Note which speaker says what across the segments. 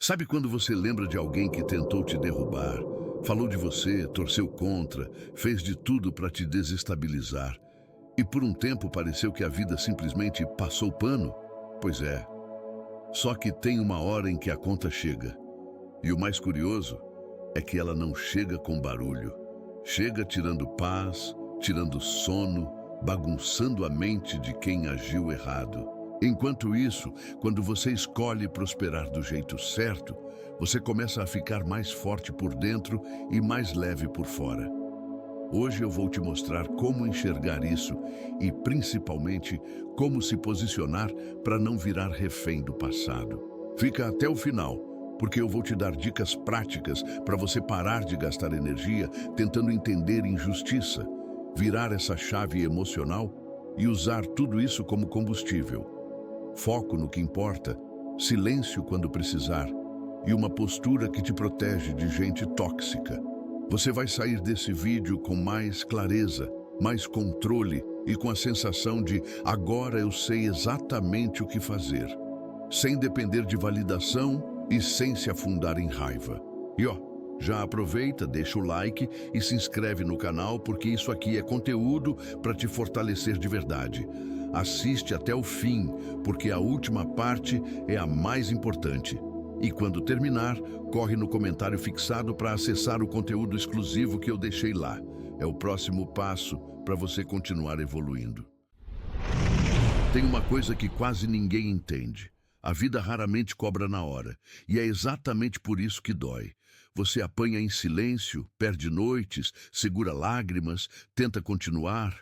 Speaker 1: Sabe quando você lembra de alguém que tentou te derrubar, falou de você, torceu contra, fez de tudo para te desestabilizar e por um tempo pareceu que a vida simplesmente passou o pano? Pois é, só que tem uma hora em que a conta chega. E o mais curioso é que ela não chega com barulho. Chega tirando paz, tirando sono, bagunçando a mente de quem agiu errado. Enquanto isso, quando você escolhe prosperar do jeito certo, você começa a ficar mais forte por dentro e mais leve por fora. Hoje eu vou te mostrar como enxergar isso e, principalmente, como se posicionar para não virar refém do passado. Fica até o final, porque eu vou te dar dicas práticas para você parar de gastar energia tentando entender injustiça, virar essa chave emocional e usar tudo isso como combustível. Foco no que importa, silêncio quando precisar e uma postura que te protege de gente tóxica. Você vai sair desse vídeo com mais clareza, mais controle e com a sensação de agora eu sei exatamente o que fazer, sem depender de validação e sem se afundar em raiva. E já aproveita, deixa o like e se inscreve no canal porque isso aqui é conteúdo para te fortalecer de verdade. Assiste até o fim, porque a última parte é a mais importante. E quando terminar, corre no comentário fixado para acessar o conteúdo exclusivo que eu deixei lá. É o próximo passo para você continuar evoluindo. Tem uma coisa que quase ninguém entende. A vida raramente cobra na hora, e é exatamente por isso que dói. Você apanha em silêncio, perde noites, segura lágrimas, tenta continuar.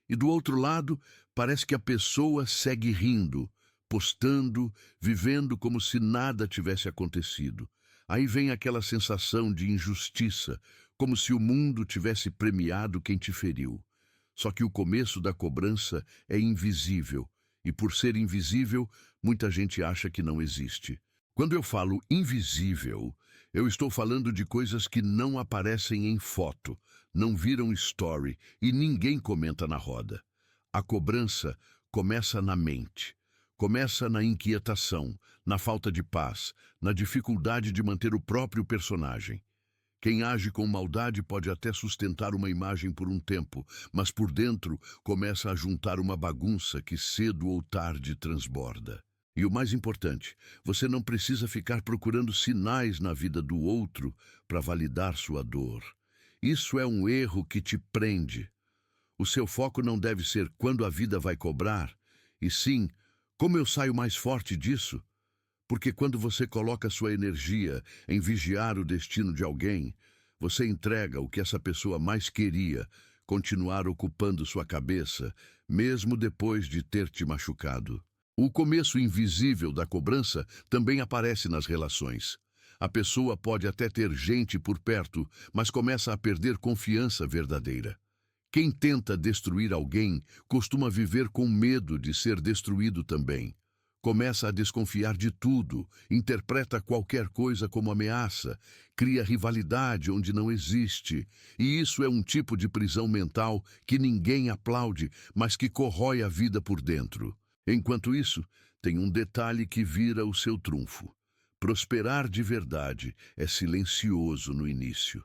Speaker 1: E do outro lado, parece que a pessoa segue rindo, postando, vivendo como se nada tivesse acontecido. Aí vem aquela sensação de injustiça, como se o mundo tivesse premiado quem te feriu. Só que o começo da cobrança é invisível, e por ser invisível, muita gente acha que não existe. Quando eu falo invisível, eu estou falando de coisas que não aparecem em foto, não viram story e ninguém comenta na roda. A cobrança começa na mente. Começa na inquietação, na falta de paz, na dificuldade de manter o próprio personagem. Quem age com maldade pode até sustentar uma imagem por um tempo, mas por dentro começa a juntar uma bagunça que cedo ou tarde transborda. E o mais importante, você não precisa ficar procurando sinais na vida do outro para validar sua dor. Isso é um erro que te prende. O seu foco não deve ser quando a vida vai cobrar, e sim, como eu saio mais forte disso? Porque quando você coloca sua energia em vigiar o destino de alguém, você entrega o que essa pessoa mais queria, continuar ocupando sua cabeça, mesmo depois de ter te machucado. O começo invisível da cobrança também aparece nas relações. A pessoa pode até ter gente por perto, mas começa a perder confiança verdadeira. Quem tenta destruir alguém costuma viver com medo de ser destruído também. Começa a desconfiar de tudo, interpreta qualquer coisa como ameaça, cria rivalidade onde não existe. E isso é um tipo de prisão mental que ninguém aplaude, mas que corrói a vida por dentro. Enquanto isso, tem um detalhe que vira o seu trunfo. Prosperar de verdade é silencioso no início.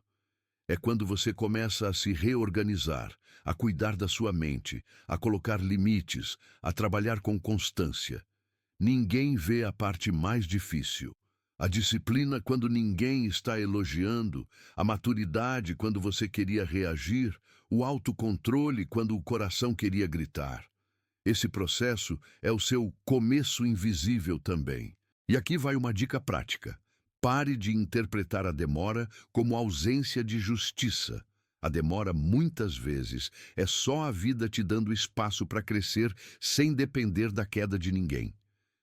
Speaker 1: É quando você começa a se reorganizar, a cuidar da sua mente, a colocar limites, a trabalhar com constância. Ninguém vê a parte mais difícil. A disciplina quando ninguém está elogiando, a maturidade quando você queria reagir, o autocontrole quando o coração queria gritar. Esse processo é o seu começo invisível também. E aqui vai uma dica prática. Pare de interpretar a demora como ausência de justiça. A demora, muitas vezes, é só a vida te dando espaço para crescer sem depender da queda de ninguém.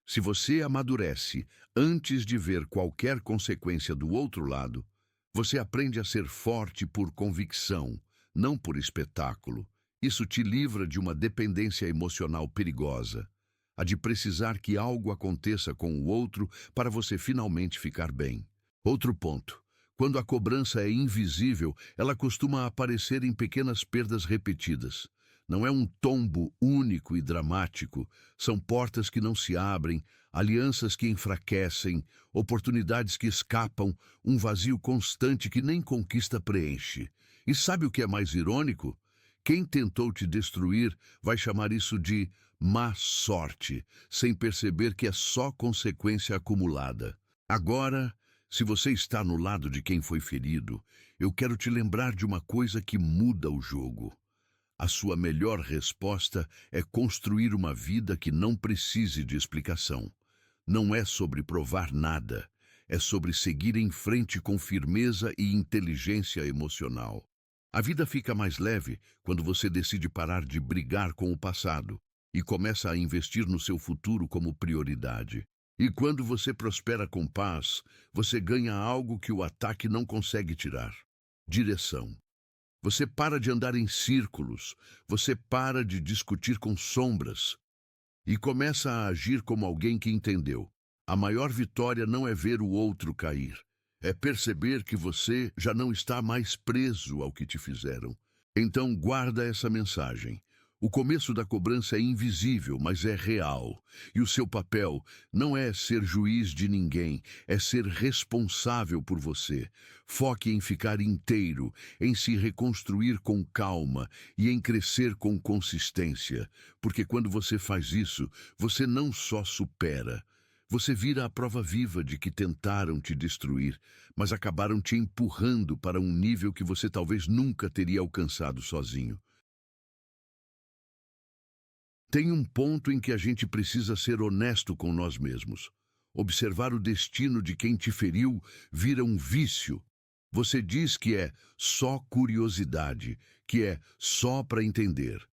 Speaker 1: Se você amadurece antes de ver qualquer consequência do outro lado, você aprende a ser forte por convicção, não por espetáculo. Isso te livra de uma dependência emocional perigosa, a de precisar que algo aconteça com o outro para você finalmente ficar bem. Outro ponto. Quando a cobrança é invisível, ela costuma aparecer em pequenas perdas repetidas. Não é um tombo único e dramático. São portas que não se abrem, alianças que enfraquecem, oportunidades que escapam, um vazio constante que nem conquista preenche. E sabe o que é mais irônico? Quem tentou te destruir vai chamar isso de má sorte, sem perceber que é só consequência acumulada. Agora, se você está no lado de quem foi ferido, eu quero te lembrar de uma coisa que muda o jogo. A sua melhor resposta é construir uma vida que não precise de explicação. Não é sobre provar nada, é sobre seguir em frente com firmeza e inteligência emocional. A vida fica mais leve quando você decide parar de brigar com o passado e começa a investir no seu futuro como prioridade. E quando você prospera com paz, você ganha algo que o ataque não consegue tirar: direção. Você para de andar em círculos, você para de discutir com sombras e começa a agir como alguém que entendeu. A maior vitória não é ver o outro cair, é perceber que você já não está mais preso ao que te fizeram. Então guarda essa mensagem. O começo da cobrança é invisível, mas é real. E o seu papel não é ser juiz de ninguém, é ser responsável por você. Foque em ficar inteiro, em se reconstruir com calma e em crescer com consistência. Porque quando você faz isso, você não só supera, você vira a prova viva de que tentaram te destruir, mas acabaram te empurrando para um nível que você talvez nunca teria alcançado sozinho. Tem um ponto em que a gente precisa ser honesto com nós mesmos. Observar o destino de quem te feriu vira um vício. Você diz que é só curiosidade, que é só para entender.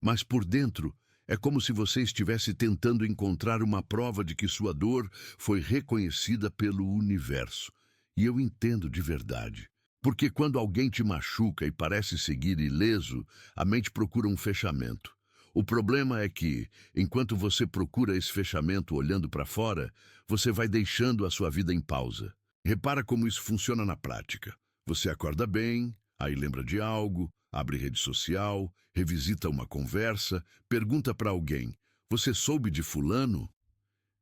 Speaker 1: Mas por dentro, é como se você estivesse tentando encontrar uma prova de que sua dor foi reconhecida pelo universo. E eu entendo de verdade. Porque quando alguém te machuca e parece seguir ileso, a mente procura um fechamento. O problema é que, enquanto você procura esse fechamento olhando para fora, você vai deixando a sua vida em pausa. Repara como isso funciona na prática. Você acorda bem, aí lembra de algo, abre rede social, revisita uma conversa, pergunta para alguém: "Você soube de fulano?"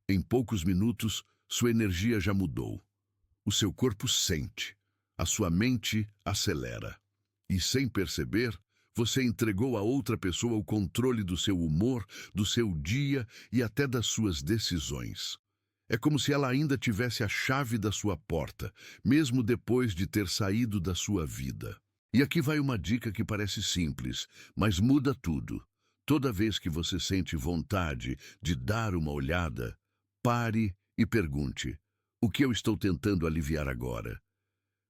Speaker 1: Em poucos minutos, sua energia já mudou. O seu corpo sente, a sua mente acelera. E sem perceber, você entregou a outra pessoa o controle do seu humor, do seu dia e até das suas decisões. É como se ela ainda tivesse a chave da sua porta, mesmo depois de ter saído da sua vida. E aqui vai uma dica que parece simples, mas muda tudo. Toda vez que você sente vontade de dar uma olhada, pare e pergunte: o que eu estou tentando aliviar agora?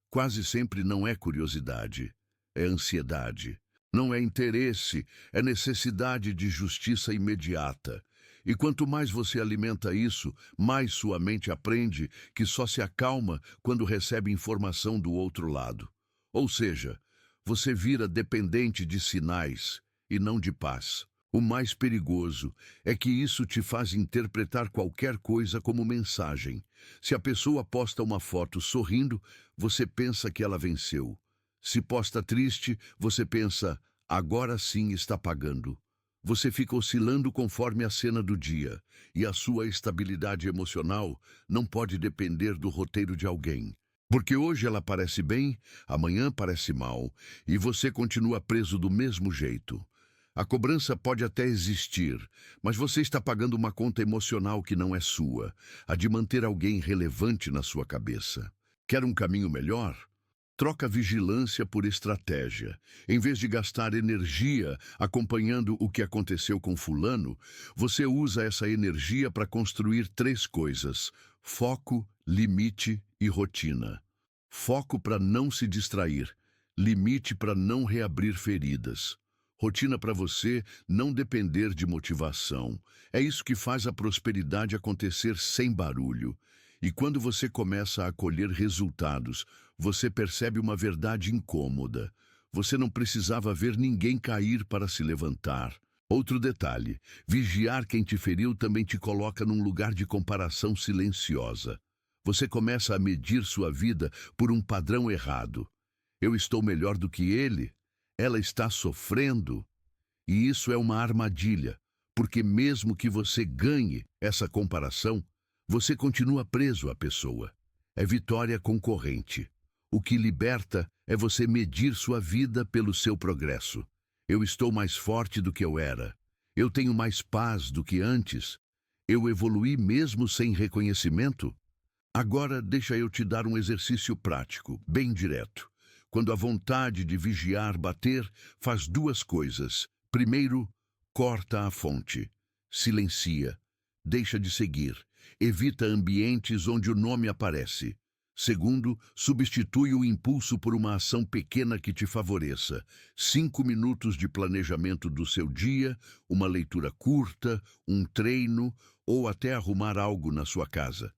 Speaker 1: Quase sempre não é curiosidade, é ansiedade. Não é interesse, é necessidade de justiça imediata. E quanto mais você alimenta isso, mais sua mente aprende que só se acalma quando recebe informação do outro lado. Ou seja, você vira dependente de sinais e não de paz. O mais perigoso é que isso te faz interpretar qualquer coisa como mensagem. Se a pessoa posta uma foto sorrindo, você pensa que ela venceu. Se posta triste, você pensa: agora sim está pagando. Você fica oscilando conforme a cena do dia, e a sua estabilidade emocional não pode depender do roteiro de alguém. Porque hoje ela parece bem, amanhã parece mal, e você continua preso do mesmo jeito. A cobrança pode até existir, mas você está pagando uma conta emocional que não é sua, a de manter alguém relevante na sua cabeça. Quer um caminho melhor? Troca vigilância por estratégia. Em vez de gastar energia acompanhando o que aconteceu com fulano, você usa essa energia para construir 3 coisas: foco, limite e rotina. Foco para não se distrair, limite para não reabrir feridas. Rotina para você não depender de motivação. É isso que faz a prosperidade acontecer sem barulho. E quando você começa a colher resultados, você percebe uma verdade incômoda. Você não precisava ver ninguém cair para se levantar. Outro detalhe: vigiar quem te feriu também te coloca num lugar de comparação silenciosa. Você começa a medir sua vida por um padrão errado. Eu estou melhor do que ele? Ela está sofrendo? E isso é uma armadilha, porque mesmo que você ganhe essa comparação, você continua preso à pessoa. É vitória concorrente. O que liberta é você medir sua vida pelo seu progresso. Eu estou mais forte do que eu era. Eu tenho mais paz do que antes. Eu evoluí mesmo sem reconhecimento. Agora deixa eu te dar um exercício prático, bem direto. Quando a vontade de vigiar bater, faz duas coisas. Primeiro, corta a fonte. Silencia. Deixa de seguir. Evita ambientes onde o nome aparece. Segundo, substitui o impulso por uma ação pequena que te favoreça. 5 minutos de planejamento do seu dia, uma leitura curta, um treino ou até arrumar algo na sua casa.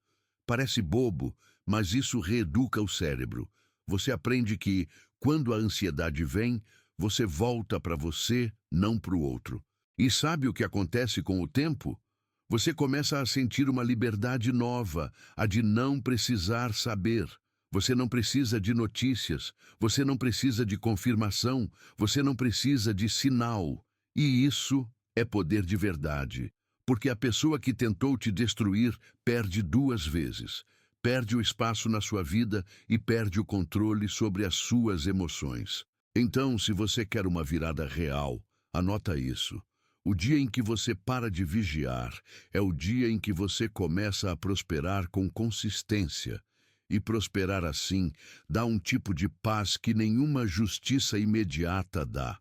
Speaker 1: Parece bobo, mas isso reeduca o cérebro. Você aprende que, quando a ansiedade vem, você volta para você, não para o outro. E sabe o que acontece com o tempo? Você começa a sentir uma liberdade nova, a de não precisar saber. Você não precisa de notícias, você não precisa de confirmação, você não precisa de sinal. E isso é poder de verdade. Porque a pessoa que tentou te destruir perde duas vezes. Perde o espaço na sua vida e perde o controle sobre as suas emoções. Então, se você quer uma virada real, anota isso. O dia em que você para de vigiar é o dia em que você começa a prosperar com consistência. E prosperar assim dá um tipo de paz que nenhuma justiça imediata dá.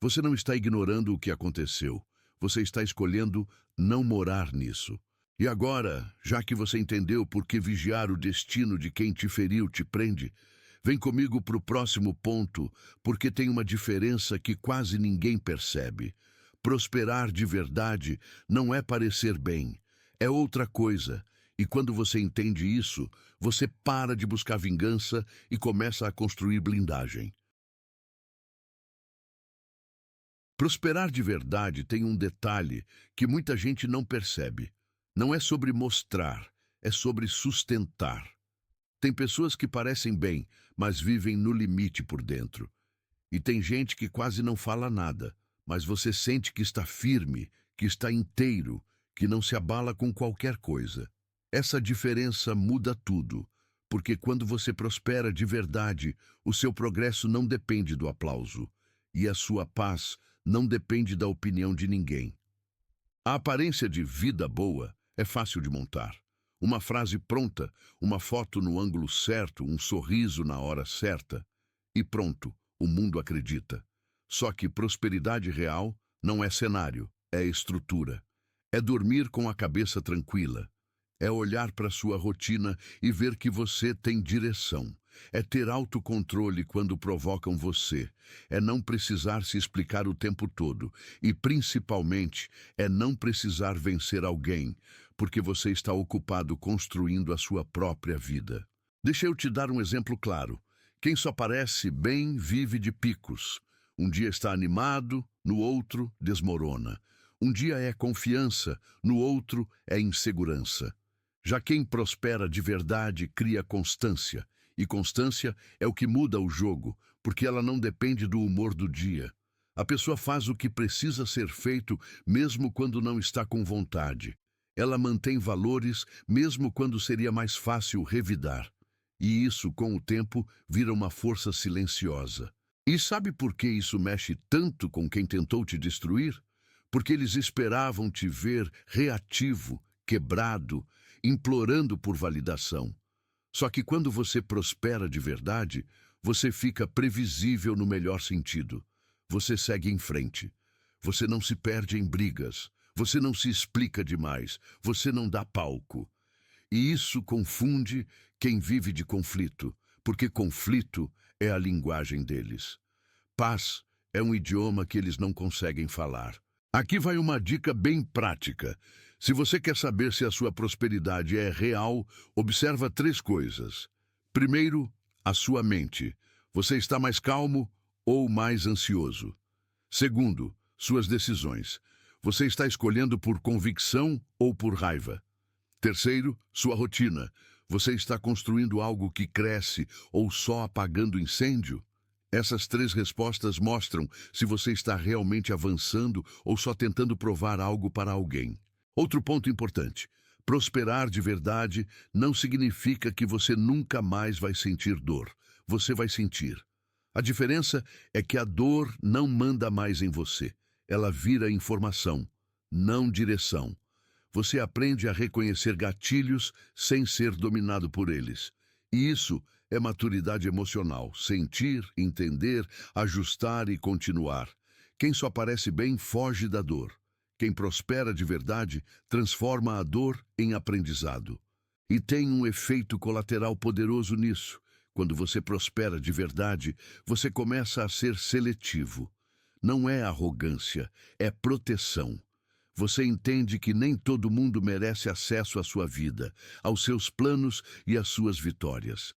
Speaker 1: Você não está ignorando o que aconteceu. Você está escolhendo não morar nisso. E agora, já que você entendeu por que vigiar o destino de quem te feriu te prende, vem comigo para o próximo ponto, porque tem uma diferença que quase ninguém percebe. Prosperar de verdade não é parecer bem, é outra coisa. E quando você entende isso, você para de buscar vingança e começa a construir blindagem. Prosperar de verdade tem um detalhe que muita gente não percebe. Não é sobre mostrar, é sobre sustentar. Tem pessoas que parecem bem, mas vivem no limite por dentro. E tem gente que quase não fala nada, mas você sente que está firme, que está inteiro, que não se abala com qualquer coisa. Essa diferença muda tudo, porque quando você prospera de verdade, o seu progresso não depende do aplauso, e a sua paz não depende da opinião de ninguém. A aparência de vida boa é fácil de montar. Uma frase pronta, uma foto no ângulo certo, um sorriso na hora certa, e pronto, o mundo acredita. Só que prosperidade real não é cenário, é estrutura. É dormir com a cabeça tranquila. É olhar para sua rotina e ver que você tem direção. É ter autocontrole quando provocam você. É não precisar se explicar o tempo todo. E, principalmente, é não precisar vencer alguém, porque você está ocupado construindo a sua própria vida. Deixa eu te dar um exemplo claro. Quem só parece bem vive de picos. Um dia está animado, no outro desmorona. Um dia é confiança, no outro é insegurança. Já quem prospera de verdade cria constância. E constância é o que muda o jogo, porque ela não depende do humor do dia. A pessoa faz o que precisa ser feito, mesmo quando não está com vontade. Ela mantém valores, mesmo quando seria mais fácil revidar. E isso, com o tempo, vira uma força silenciosa. E sabe por que isso mexe tanto com quem tentou te destruir? Porque eles esperavam te ver reativo, quebrado, implorando por validação. Só que quando você prospera de verdade, você fica previsível no melhor sentido. Você segue em frente. Você não se perde em brigas. Você não se explica demais. Você não dá palco. E isso confunde quem vive de conflito, porque conflito é a linguagem deles. Paz é um idioma que eles não conseguem falar. Aqui vai uma dica bem prática. Se você quer saber se a sua prosperidade é real, observa 3 coisas. Primeiro, a sua mente. Você está mais calmo ou mais ansioso? Segundo, suas decisões. Você está escolhendo por convicção ou por raiva? Terceiro, sua rotina. Você está construindo algo que cresce ou só apagando incêndio? Essas três respostas mostram se você está realmente avançando ou só tentando provar algo para alguém. Outro ponto importante: prosperar de verdade não significa que você nunca mais vai sentir dor. Você vai sentir. A diferença é que a dor não manda mais em você. Ela vira informação, não direção. Você aprende a reconhecer gatilhos sem ser dominado por eles. E isso é maturidade emocional: sentir, entender, ajustar e continuar. Quem só parece bem foge da dor. Quem prospera de verdade transforma a dor em aprendizado. E tem um efeito colateral poderoso nisso. Quando você prospera de verdade, você começa a ser seletivo. Não é arrogância, é proteção. Você entende que nem todo mundo merece acesso à sua vida, aos seus planos e às suas vitórias.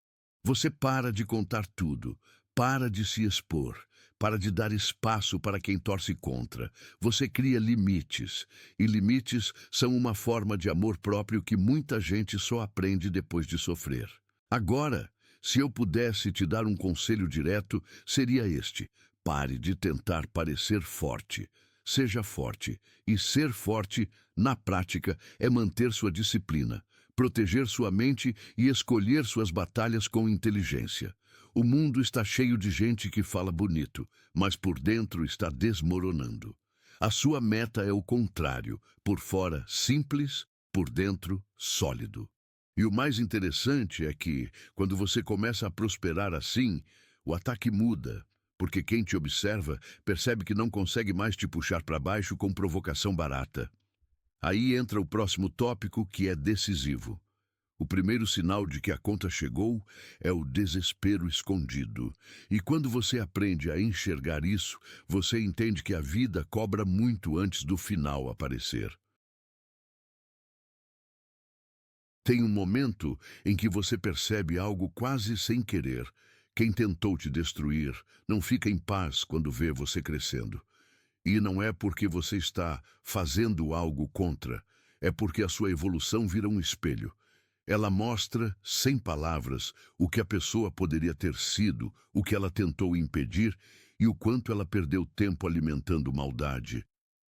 Speaker 1: Você para de contar tudo, para de se expor, para de dar espaço para quem torce contra. Você cria limites, e limites são uma forma de amor próprio que muita gente só aprende depois de sofrer. Agora, se eu pudesse te dar um conselho direto, seria este: pare de tentar parecer forte. Seja forte. E ser forte, na prática, é manter sua disciplina, proteger sua mente e escolher suas batalhas com inteligência. O mundo está cheio de gente que fala bonito, mas por dentro está desmoronando. A sua meta é o contrário: por fora simples, por dentro sólido. E o mais interessante é que, quando você começa a prosperar assim, o ataque muda, porque quem te observa percebe que não consegue mais te puxar para baixo com provocação barata. Aí entra o próximo tópico, que é decisivo. O primeiro sinal de que a conta chegou é o desespero escondido. E quando você aprende a enxergar isso, você entende que a vida cobra muito antes do final aparecer. Tem um momento em que você percebe algo quase sem querer. Quem tentou te destruir não fica em paz quando vê você crescendo. E não é porque você está fazendo algo contra, é porque a sua evolução vira um espelho. Ela mostra, sem palavras, o que a pessoa poderia ter sido, o que ela tentou impedir e o quanto ela perdeu tempo alimentando maldade.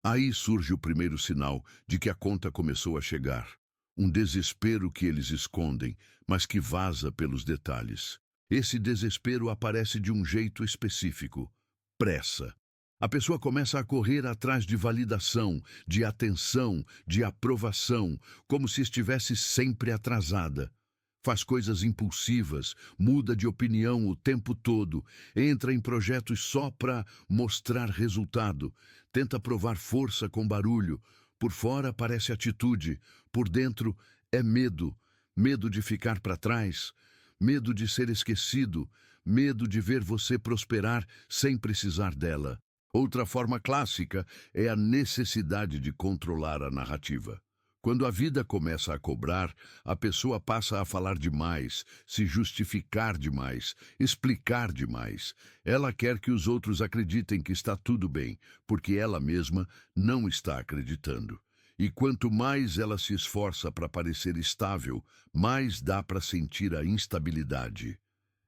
Speaker 1: Aí surge o primeiro sinal de que a conta começou a chegar. Um desespero que eles escondem, mas que vaza pelos detalhes. Esse desespero aparece de um jeito específico: pressa. A pessoa começa a correr atrás de validação, de atenção, de aprovação, como se estivesse sempre atrasada. Faz coisas impulsivas, muda de opinião o tempo todo, entra em projetos só para mostrar resultado, tenta provar força com barulho. Por fora parece atitude, por dentro é medo, medo de ficar para trás, medo de ser esquecido, medo de ver você prosperar sem precisar dela. Outra forma clássica é a necessidade de controlar a narrativa. Quando a vida começa a cobrar, a pessoa passa a falar demais, se justificar demais, explicar demais. Ela quer que os outros acreditem que está tudo bem, porque ela mesma não está acreditando. E quanto mais ela se esforça para parecer estável, mais dá para sentir a instabilidade.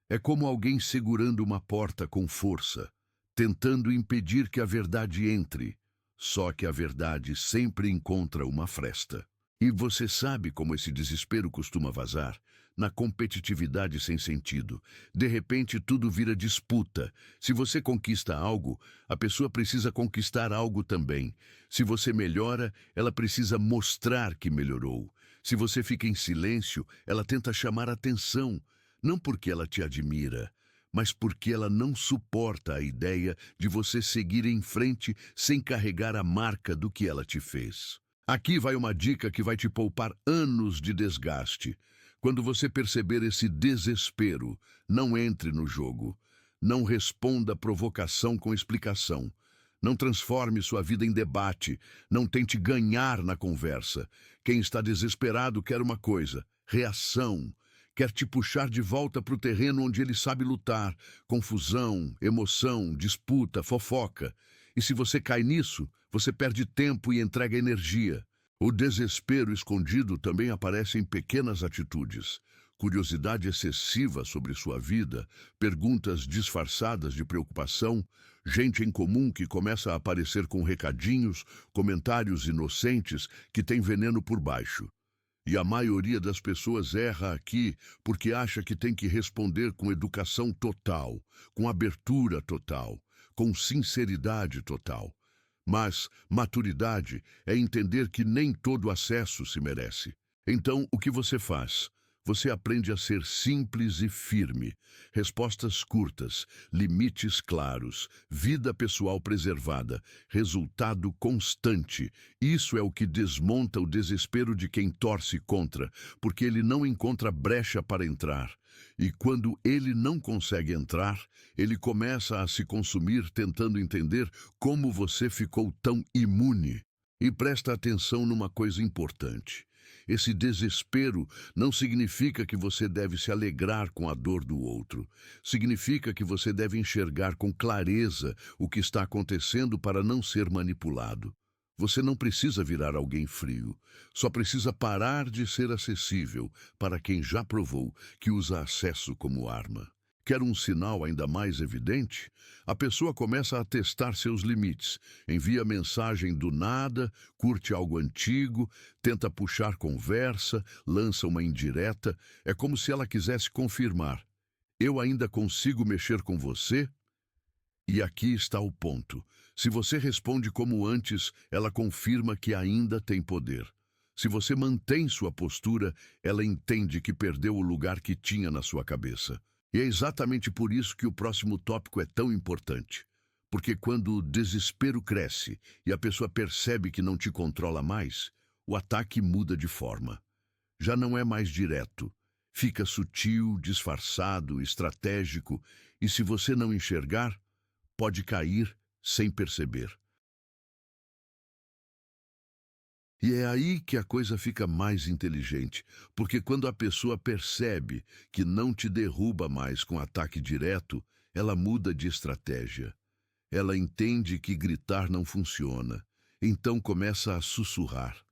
Speaker 1: É como alguém segurando uma porta com força, tentando impedir que a verdade entre. Só que a verdade sempre encontra uma fresta. E você sabe como esse desespero costuma vazar? Na competitividade sem sentido. De repente tudo vira disputa. Se você conquista algo, a pessoa precisa conquistar algo também. Se você melhora, ela precisa mostrar que melhorou. Se você fica em silêncio, ela tenta chamar atenção. Não porque ela te admira, mas porque ela não suporta a ideia de você seguir em frente sem carregar a marca do que ela te fez. Aqui vai uma dica que vai te poupar anos de desgaste. Quando você perceber esse desespero, não entre no jogo. Não responda a provocação com explicação. Não transforme sua vida em debate. Não tente ganhar na conversa. Quem está desesperado quer uma coisa: reação. Quer te puxar de volta para o terreno onde ele sabe lutar. Confusão, emoção, disputa, fofoca. E se você cai nisso, você perde tempo e entrega energia. O desespero escondido também aparece em pequenas atitudes, curiosidade excessiva sobre sua vida, perguntas disfarçadas de preocupação, gente em comum que começa a aparecer com recadinhos, comentários inocentes que têm veneno por baixo. E a maioria das pessoas erra aqui porque acha que tem que responder com educação total, com abertura total, com sinceridade total. Mas maturidade é entender que nem todo acesso se merece. Então, o que você faz? Você aprende a ser simples e firme. Respostas curtas, limites claros, vida pessoal preservada, resultado constante. Isso é o que desmonta o desespero de quem torce contra, porque ele não encontra brecha para entrar. E quando ele não consegue entrar, ele começa a se consumir tentando entender como você ficou tão imune. E presta atenção numa coisa importante. Esse desespero não significa que você deve se alegrar com a dor do outro. Significa que você deve enxergar com clareza o que está acontecendo para não ser manipulado. Você não precisa virar alguém frio. Só precisa parar de ser acessível para quem já provou que usa acesso como arma. Quer um sinal ainda mais evidente? A pessoa começa a testar seus limites, envia mensagem do nada, curte algo antigo, tenta puxar conversa, lança uma indireta. É como se ela quisesse confirmar: eu ainda consigo mexer com você? E aqui está o ponto. Se você responde como antes, ela confirma que ainda tem poder. Se você mantém sua postura, ela entende que perdeu o lugar que tinha na sua cabeça. E é exatamente por isso que o próximo tópico é tão importante. Porque quando o desespero cresce e a pessoa percebe que não te controla mais, o ataque muda de forma. Já não é mais direto. Fica sutil, disfarçado, estratégico, e se você não enxergar, pode cair sem perceber. E é aí que a coisa fica mais inteligente, porque quando a pessoa percebe que não te derruba mais com ataque direto, ela muda de estratégia. Ela entende que gritar não funciona, então começa a sussurrar.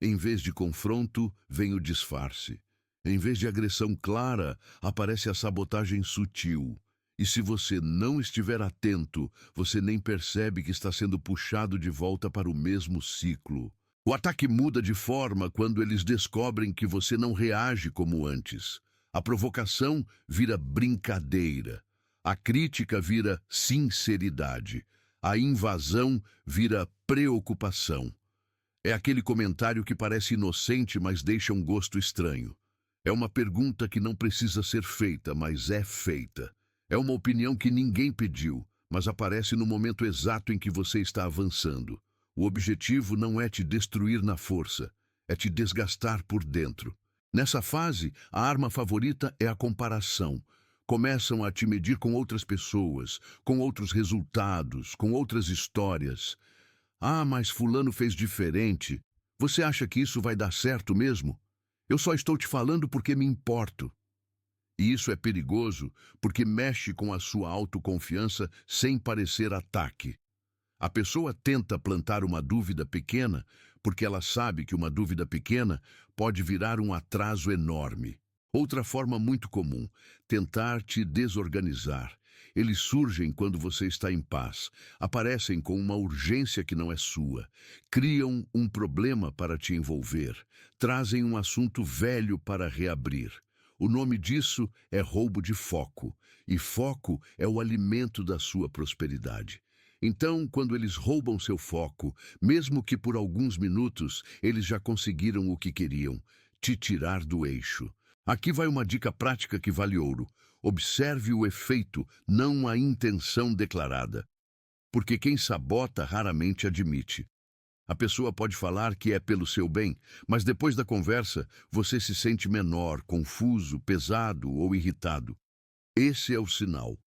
Speaker 1: Em vez de confronto, vem o disfarce. Em vez de agressão clara, aparece a sabotagem sutil. E se você não estiver atento, você nem percebe que está sendo puxado de volta para o mesmo ciclo. O ataque muda de forma quando eles descobrem que você não reage como antes. A provocação vira brincadeira. A crítica vira sinceridade. A invasão vira preocupação. É aquele comentário que parece inocente, mas deixa um gosto estranho. É uma pergunta que não precisa ser feita, mas é feita. É uma opinião que ninguém pediu, mas aparece no momento exato em que você está avançando. O objetivo não é te destruir na força, é te desgastar por dentro. Nessa fase, a arma favorita é a comparação. Começam a te medir com outras pessoas, com outros resultados, com outras histórias. Ah, mas fulano fez diferente. Você acha que isso vai dar certo mesmo? Eu só estou te falando porque me importo. E isso é perigoso porque mexe com a sua autoconfiança sem parecer ataque. A pessoa tenta plantar uma dúvida pequena porque ela sabe que uma dúvida pequena pode virar um atraso enorme. Outra forma muito comum, tentar te desorganizar. Eles surgem quando você está em paz, aparecem com uma urgência que não é sua, criam um problema para te envolver, trazem um assunto velho para reabrir. O nome disso é roubo de foco, e foco é o alimento da sua prosperidade. Então, quando eles roubam seu foco, mesmo que por alguns minutos, eles já conseguiram o que queriam, te tirar do eixo. Aqui vai uma dica prática que vale ouro. Observe o efeito, não a intenção declarada. Porque quem sabota raramente admite. A pessoa pode falar que é pelo seu bem, mas depois da conversa, você se sente menor, confuso, pesado ou irritado. Esse é o sinal.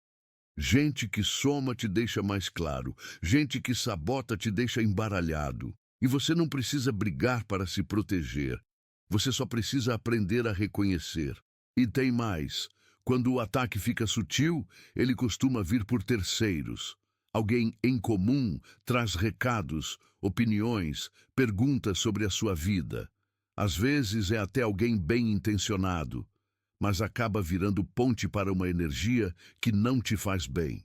Speaker 1: Gente que soma te deixa mais claro, gente que sabota te deixa embaralhado. E você não precisa brigar para se proteger. Você só precisa aprender a reconhecer. E tem mais. Quando o ataque fica sutil, ele costuma vir por terceiros. Alguém em comum traz recados, opiniões, perguntas sobre a sua vida. Às vezes é até alguém bem intencionado. mas acaba virando ponte para uma energia que não te faz bem.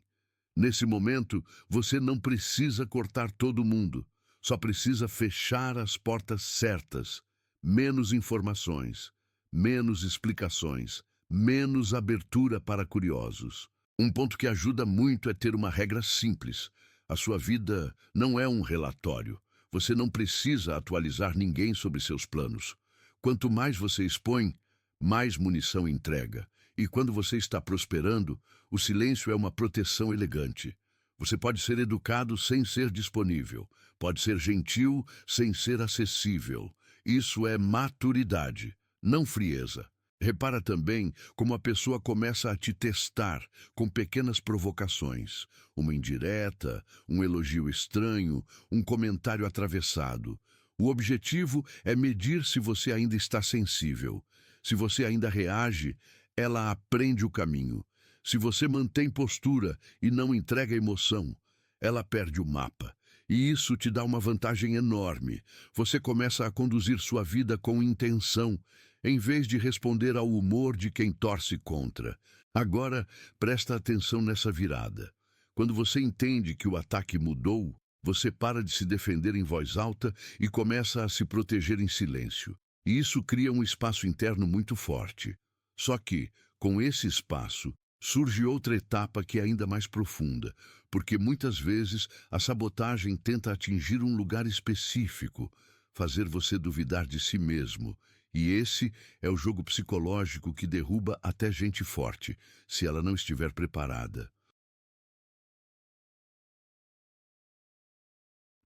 Speaker 1: Nesse momento, você não precisa cortar todo mundo, só precisa fechar as portas certas. Menos informações, menos explicações, menos abertura para curiosos. Um ponto que ajuda muito é ter uma regra simples. A sua vida não é um relatório. Você não precisa atualizar ninguém sobre seus planos. Quanto mais você expõe, mais munição entrega. E quando você está prosperando, o silêncio é uma proteção elegante. Você pode ser educado sem ser disponível. Pode ser gentil sem ser acessível. Isso é maturidade, não frieza. Repara também como a pessoa começa a te testar com pequenas provocações. Uma indireta, um elogio estranho, um comentário atravessado. O objetivo é medir se você ainda está sensível. Se você ainda reage, ela aprende o caminho. Se você mantém postura e não entrega emoção, ela perde o mapa. E isso te dá uma vantagem enorme. Você começa a conduzir sua vida com intenção, em vez de responder ao humor de quem torce contra. Agora, presta atenção nessa virada. Quando você entende que o ataque mudou, você para de se defender em voz alta e começa a se proteger em silêncio. E isso cria um espaço interno muito forte. Só que, com esse espaço, surge outra etapa que é ainda mais profunda, porque muitas vezes a sabotagem tenta atingir um lugar específico, fazer você duvidar de si mesmo. E esse é o jogo psicológico que derruba até gente forte, se ela não estiver preparada.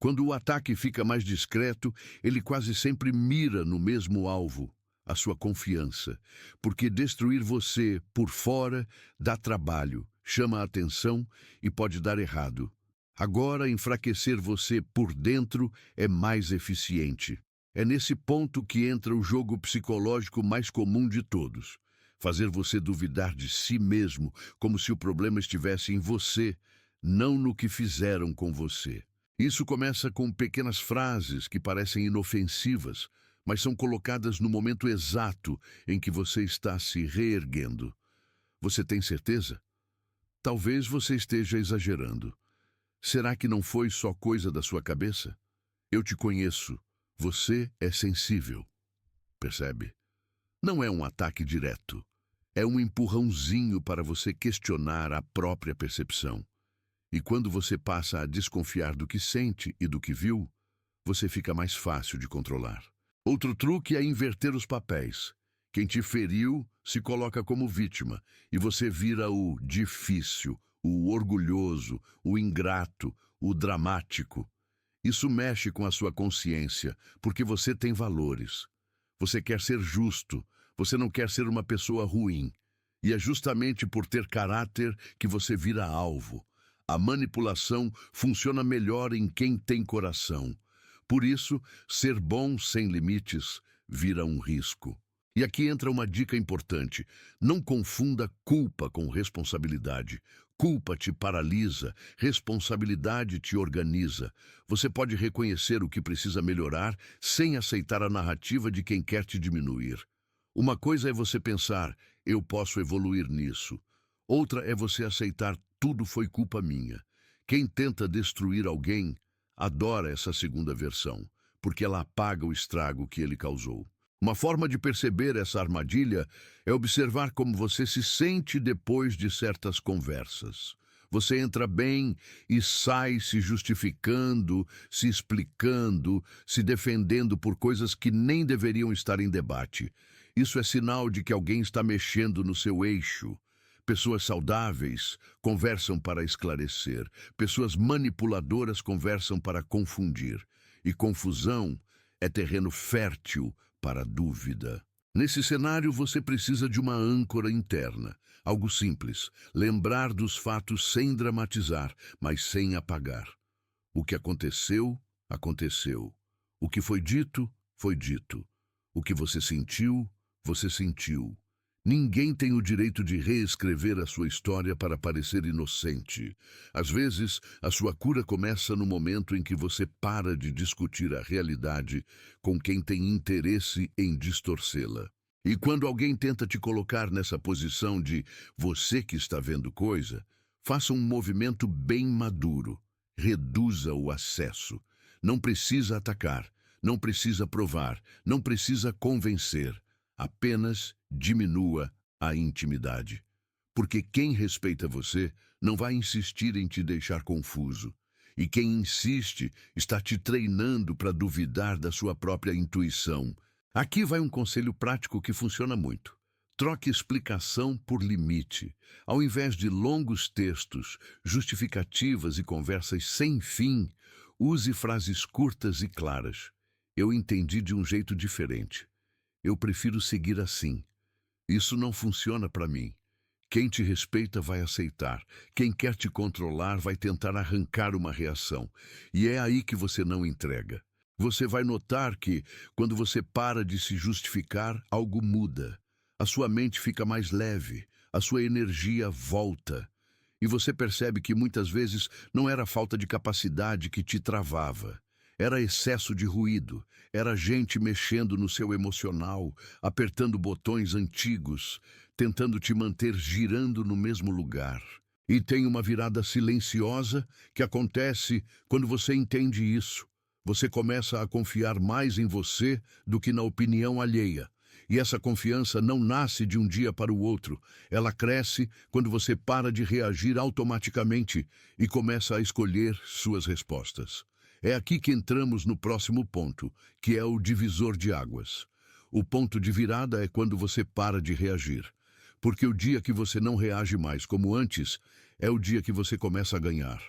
Speaker 1: Quando o ataque fica mais discreto, ele quase sempre mira no mesmo alvo, a sua confiança, porque destruir você por fora dá trabalho, chama a atenção e pode dar errado. Agora, enfraquecer você por dentro é mais eficiente. É nesse ponto que entra o jogo psicológico mais comum de todos. Fazer você duvidar de si mesmo, como se o problema estivesse em você, não no que fizeram com você. Isso começa com pequenas frases que parecem inofensivas, mas são colocadas no momento exato em que você está se reerguendo. Você tem certeza? Talvez você esteja exagerando. Será que não foi só coisa da sua cabeça? Eu te conheço. Você é sensível. Percebe? Não é um ataque direto. É um empurrãozinho para você questionar a própria percepção. E quando você passa a desconfiar do que sente e do que viu, você fica mais fácil de controlar. Outro truque é inverter os papéis. Quem te feriu se coloca como vítima e você vira o difícil, o orgulhoso, o ingrato, o dramático. Isso mexe com a sua consciência, porque você tem valores. Você quer ser justo, você não quer ser uma pessoa ruim. E é justamente por ter caráter que você vira alvo. A manipulação funciona melhor em quem tem coração. Por isso, ser bom sem limites vira um risco. E aqui entra uma dica importante. Não confunda culpa com responsabilidade. Culpa te paralisa, responsabilidade te organiza. Você pode reconhecer o que precisa melhorar sem aceitar a narrativa de quem quer te diminuir. Uma coisa é você pensar, eu posso evoluir nisso. Outra é você aceitar, tudo foi culpa minha. Quem tenta destruir alguém adora essa segunda versão, porque ela apaga o estrago que ele causou. Uma forma de perceber essa armadilha é observar como você se sente depois de certas conversas. Você entra bem e sai se justificando, se explicando, se defendendo por coisas que nem deveriam estar em debate. Isso é sinal de que alguém está mexendo no seu eixo. Pessoas saudáveis conversam para esclarecer. Pessoas manipuladoras conversam para confundir. E confusão é terreno fértil para a dúvida. Nesse cenário, você precisa de uma âncora interna. Algo simples. Lembrar dos fatos sem dramatizar, mas sem apagar. O que aconteceu, aconteceu. O que foi dito, foi dito. O que você sentiu, você sentiu. Ninguém tem o direito de reescrever a sua história para parecer inocente. Às vezes, a sua cura começa no momento em que você para de discutir a realidade com quem tem interesse em distorcê-la. E quando alguém tenta te colocar nessa posição de você que está vendo coisa, faça um movimento bem maduro. Reduza o acesso. Não precisa atacar, não precisa provar, não precisa convencer. Apenas diminua a intimidade. Porque quem respeita você não vai insistir em te deixar confuso. E quem insiste está te treinando para duvidar da sua própria intuição. Aqui vai um conselho prático que funciona muito. Troque explicação por limite. Ao invés de longos textos, justificativas e conversas sem fim, use frases curtas e claras. Eu entendi de um jeito diferente. Eu prefiro seguir assim. Isso não funciona para mim. Quem te respeita vai aceitar. Quem quer te controlar vai tentar arrancar uma reação. E é aí que você não entrega. Você vai notar que, quando você para de se justificar, algo muda. A sua mente fica mais leve, a sua energia volta. E você percebe que muitas vezes não era falta de capacidade que te travava. Era excesso de ruído, era gente mexendo no seu emocional, apertando botões antigos, tentando te manter girando no mesmo lugar. E tem uma virada silenciosa que acontece quando você entende isso. Você começa a confiar mais em você do que na opinião alheia. E essa confiança não nasce de um dia para o outro. Ela cresce quando você para de reagir automaticamente e começa a escolher suas respostas. É aqui que entramos no próximo ponto, que é o divisor de águas. O ponto de virada é quando você para de reagir. Porque o dia que você não reage mais como antes, é o dia que você começa a ganhar.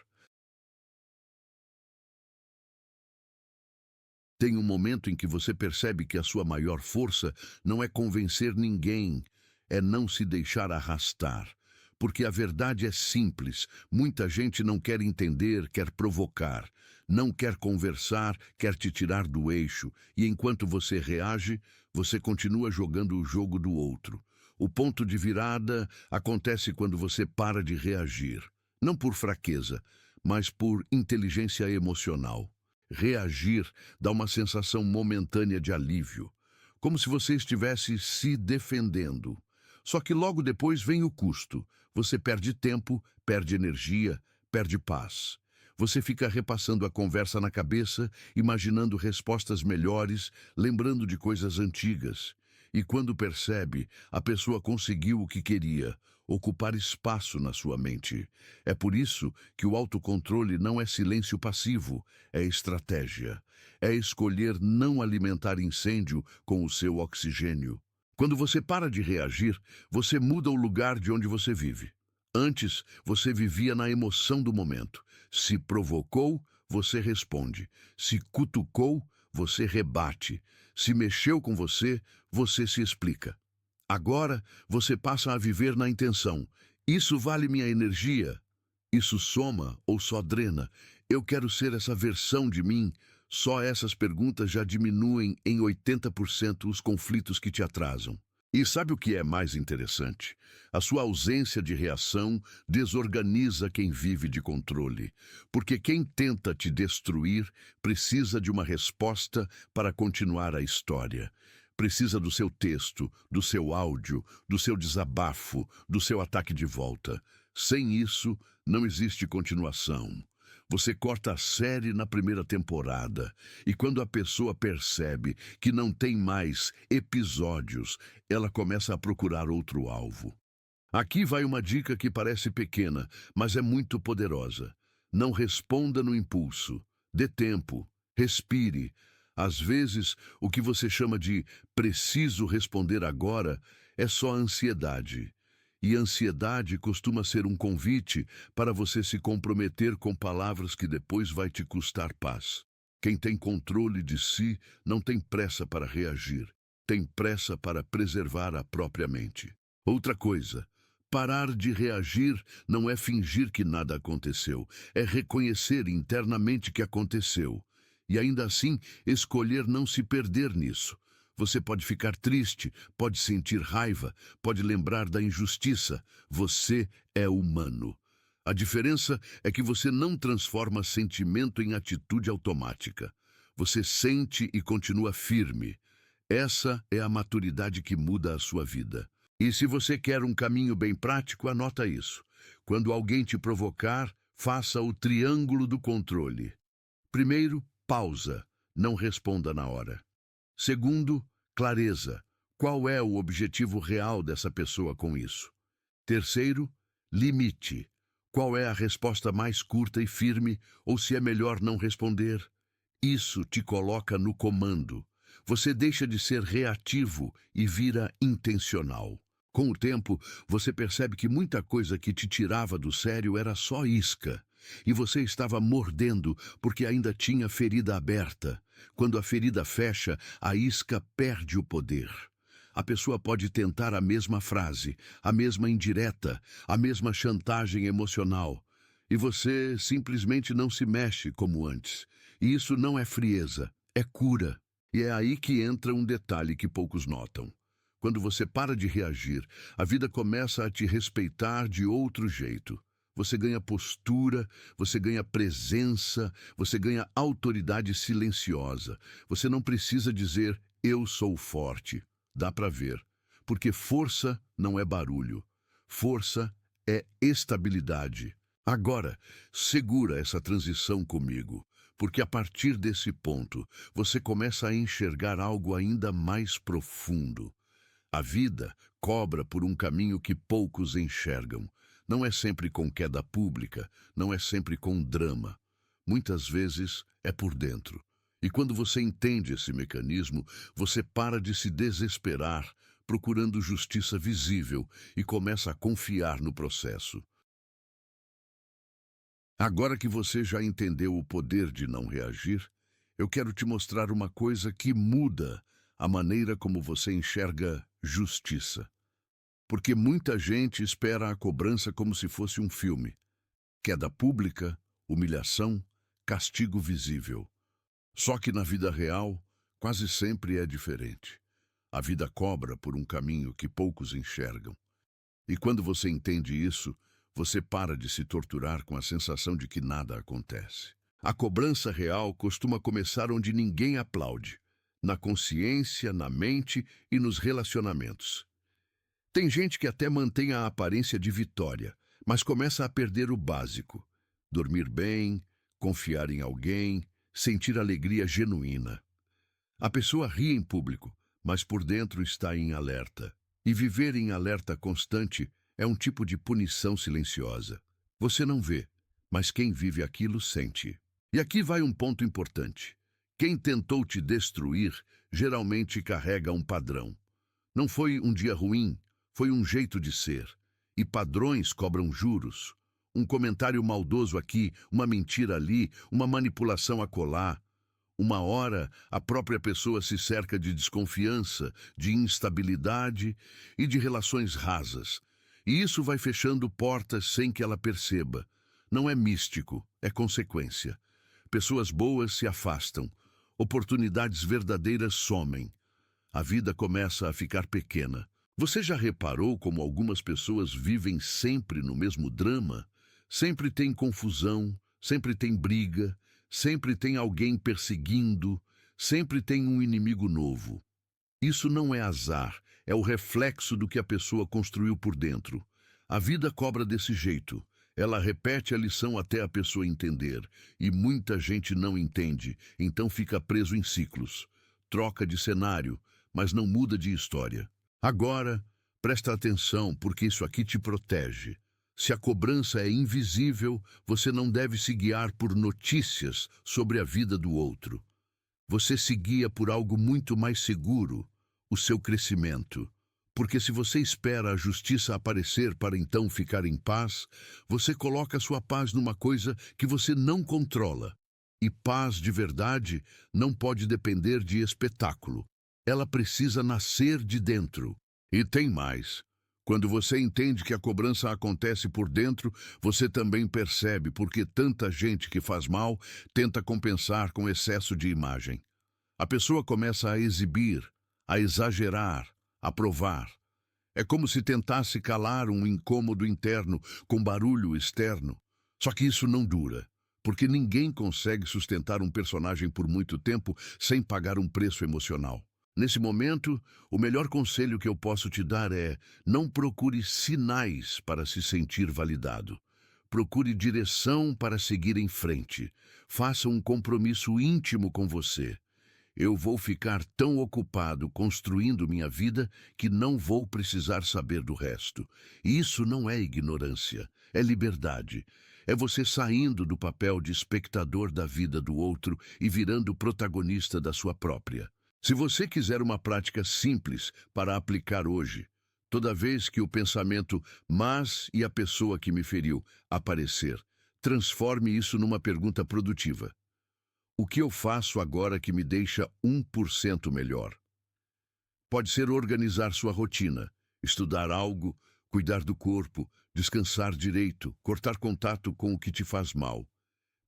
Speaker 1: Tem um momento em que você percebe que a sua maior força não é convencer ninguém, é não se deixar arrastar. Porque a verdade é simples, muita gente não quer entender, quer provocar, não quer conversar, quer te tirar do eixo, e enquanto você reage, você continua jogando o jogo do outro. O ponto de virada acontece quando você para de reagir, não por fraqueza, mas por inteligência emocional. Reagir dá uma sensação momentânea de alívio, como se você estivesse se defendendo. Só que logo depois vem o custo. Você perde tempo, perde energia, perde paz. Você fica repassando a conversa na cabeça, imaginando respostas melhores, lembrando de coisas antigas. E quando percebe, a pessoa conseguiu o que queria, ocupar espaço na sua mente. É por isso que o autocontrole não é silêncio passivo, é estratégia. É escolher não alimentar incêndio com o seu oxigênio. Quando você para de reagir, você muda o lugar de onde você vive. Antes, você vivia na emoção do momento. Se provocou, você responde. Se cutucou, você rebate. Se mexeu com você, você se explica. Agora, você passa a viver na intenção. Isso vale minha energia? Isso soma ou só drena? Eu quero ser essa versão de mim. Só essas perguntas já diminuem em 80% os conflitos que te atrasam. E sabe o que é mais interessante? A sua ausência de reação desorganiza quem vive de controle. Porque quem tenta te destruir precisa de uma resposta para continuar a história. Precisa do seu texto, do seu áudio, do seu desabafo, do seu ataque de volta. Sem isso, não existe continuação. Você corta a série na primeira temporada, e quando a pessoa percebe que não tem mais episódios, ela começa a procurar outro alvo. Aqui vai uma dica que parece pequena, mas é muito poderosa. Não responda no impulso. Dê tempo. Respire. Às vezes, o que você chama de preciso responder agora é só ansiedade. E ansiedade costuma ser um convite para você se comprometer com palavras que depois vai te custar paz. Quem tem controle de si não tem pressa para reagir, tem pressa para preservar a própria mente. Outra coisa, parar de reagir não é fingir que nada aconteceu, é reconhecer internamente que aconteceu. E ainda assim, escolher não se perder nisso. Você pode ficar triste, pode sentir raiva, pode lembrar da injustiça. Você é humano. A diferença é que você não transforma sentimento em atitude automática. Você sente e continua firme. Essa é a maturidade que muda a sua vida. E se você quer um caminho bem prático, anota isso. Quando alguém te provocar, faça o triângulo do controle. Primeiro, pausa. Não responda na hora. Segundo, clareza. Qual é o objetivo real dessa pessoa com isso? Terceiro, limite. Qual é a resposta mais curta e firme, ou se é melhor não responder? Isso te coloca no comando. Você deixa de ser reativo e vira intencional. Com o tempo, você percebe que muita coisa que te tirava do sério era só isca. E você estava mordendo porque ainda tinha ferida aberta. Quando a ferida fecha, a isca perde o poder. A pessoa pode tentar a mesma frase, a mesma indireta, a mesma chantagem emocional. E você simplesmente não se mexe como antes. E isso não é frieza, é cura. E é aí que entra um detalhe que poucos notam. Quando você para de reagir, a vida começa a te respeitar de outro jeito. Você ganha postura, você ganha presença, você ganha autoridade silenciosa. Você não precisa dizer, eu sou forte. Dá para ver. Porque força não é barulho. Força é estabilidade. Agora, segura essa transição comigo, porque a partir desse ponto, você começa a enxergar algo ainda mais profundo. A vida cobra por um caminho que poucos enxergam. Não é sempre com queda pública, não é sempre com drama. Muitas vezes é por dentro. E quando você entende esse mecanismo, você para de se desesperar, procurando justiça visível e começa a confiar no processo. Agora que você já entendeu o poder de não reagir, eu quero te mostrar uma coisa que muda a maneira como você enxerga justiça. Porque muita gente espera a cobrança como se fosse um filme. Queda pública, humilhação, castigo visível. Só que na vida real, quase sempre é diferente. A vida cobra por um caminho que poucos enxergam. E quando você entende isso, você para de se torturar com a sensação de que nada acontece. A cobrança real costuma começar onde ninguém aplaude, na consciência, na mente e nos relacionamentos. Tem gente que até mantém a aparência de vitória, mas começa a perder o básico. Dormir bem, confiar em alguém, sentir alegria genuína. A pessoa ri em público, mas por dentro está em alerta. E viver em alerta constante é um tipo de punição silenciosa. Você não vê, mas quem vive aquilo sente. E aqui vai um ponto importante. Quem tentou te destruir geralmente carrega um padrão. Não foi um dia ruim, foi um jeito de ser. E padrões cobram juros. Um comentário maldoso aqui, uma mentira ali, uma manipulação acolá. Uma hora, a própria pessoa se cerca de desconfiança, de instabilidade e de relações rasas. E isso vai fechando portas sem que ela perceba. Não é místico, é consequência. Pessoas boas se afastam. Oportunidades verdadeiras somem. A vida começa a ficar pequena. Você já reparou como algumas pessoas vivem sempre no mesmo drama? Sempre tem confusão, sempre tem briga, sempre tem alguém perseguindo, sempre tem um inimigo novo. Isso não é azar, é o reflexo do que a pessoa construiu por dentro. A vida cobra desse jeito. Ela repete a lição até a pessoa entender, e muita gente não entende, então fica preso em ciclos. Troca de cenário, mas não muda de história. Agora, presta atenção, porque isso aqui te protege. Se a cobrança é invisível, você não deve se guiar por notícias sobre a vida do outro. Você se guia por algo muito mais seguro, o seu crescimento. Porque se você espera a justiça aparecer para então ficar em paz, você coloca sua paz numa coisa que você não controla. E paz de verdade não pode depender de espetáculo. Ela precisa nascer de dentro. E tem mais. Quando você entende que a cobrança acontece por dentro, você também percebe porque tanta gente que faz mal tenta compensar com excesso de imagem. A pessoa começa a exibir, a exagerar, a provar. É como se tentasse calar um incômodo interno com barulho externo. Só que isso não dura, porque ninguém consegue sustentar um personagem por muito tempo sem pagar um preço emocional. Nesse momento, o melhor conselho que eu posso te dar é: não procure sinais para se sentir validado. Procure direção para seguir em frente. Faça um compromisso íntimo com você. Eu vou ficar tão ocupado construindo minha vida que não vou precisar saber do resto. E isso não é ignorância, é liberdade. É você saindo do papel de espectador da vida do outro e virando protagonista da sua própria. Se você quiser uma prática simples para aplicar hoje, toda vez que o pensamento "mas e a pessoa que me feriu" aparecer, transforme isso numa pergunta produtiva. O que eu faço agora que me deixa 1% melhor? Pode ser organizar sua rotina, estudar algo, cuidar do corpo, descansar direito, cortar contato com o que te faz mal.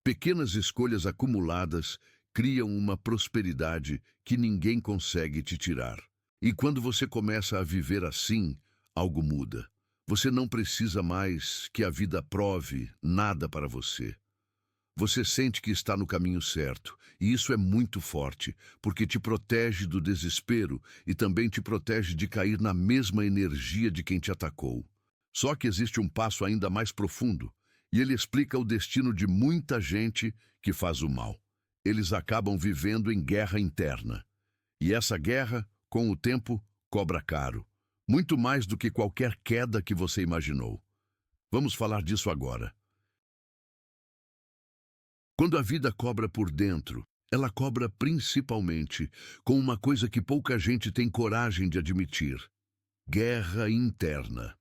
Speaker 1: Pequenas escolhas acumuladas criam uma prosperidade que ninguém consegue te tirar. E quando você começa a viver assim, algo muda. Você não precisa mais que a vida prove nada para você. Você sente que está no caminho certo, e isso é muito forte, porque te protege do desespero e também te protege de cair na mesma energia de quem te atacou. Só que existe um passo ainda mais profundo, e ele explica o destino de muita gente que faz o mal. Eles acabam vivendo em guerra interna. E essa guerra, com o tempo, cobra caro. Muito mais do que qualquer queda que você imaginou. Vamos falar disso agora. Quando a vida cobra por dentro, ela cobra principalmente com uma coisa que pouca gente tem coragem de admitir: guerra interna.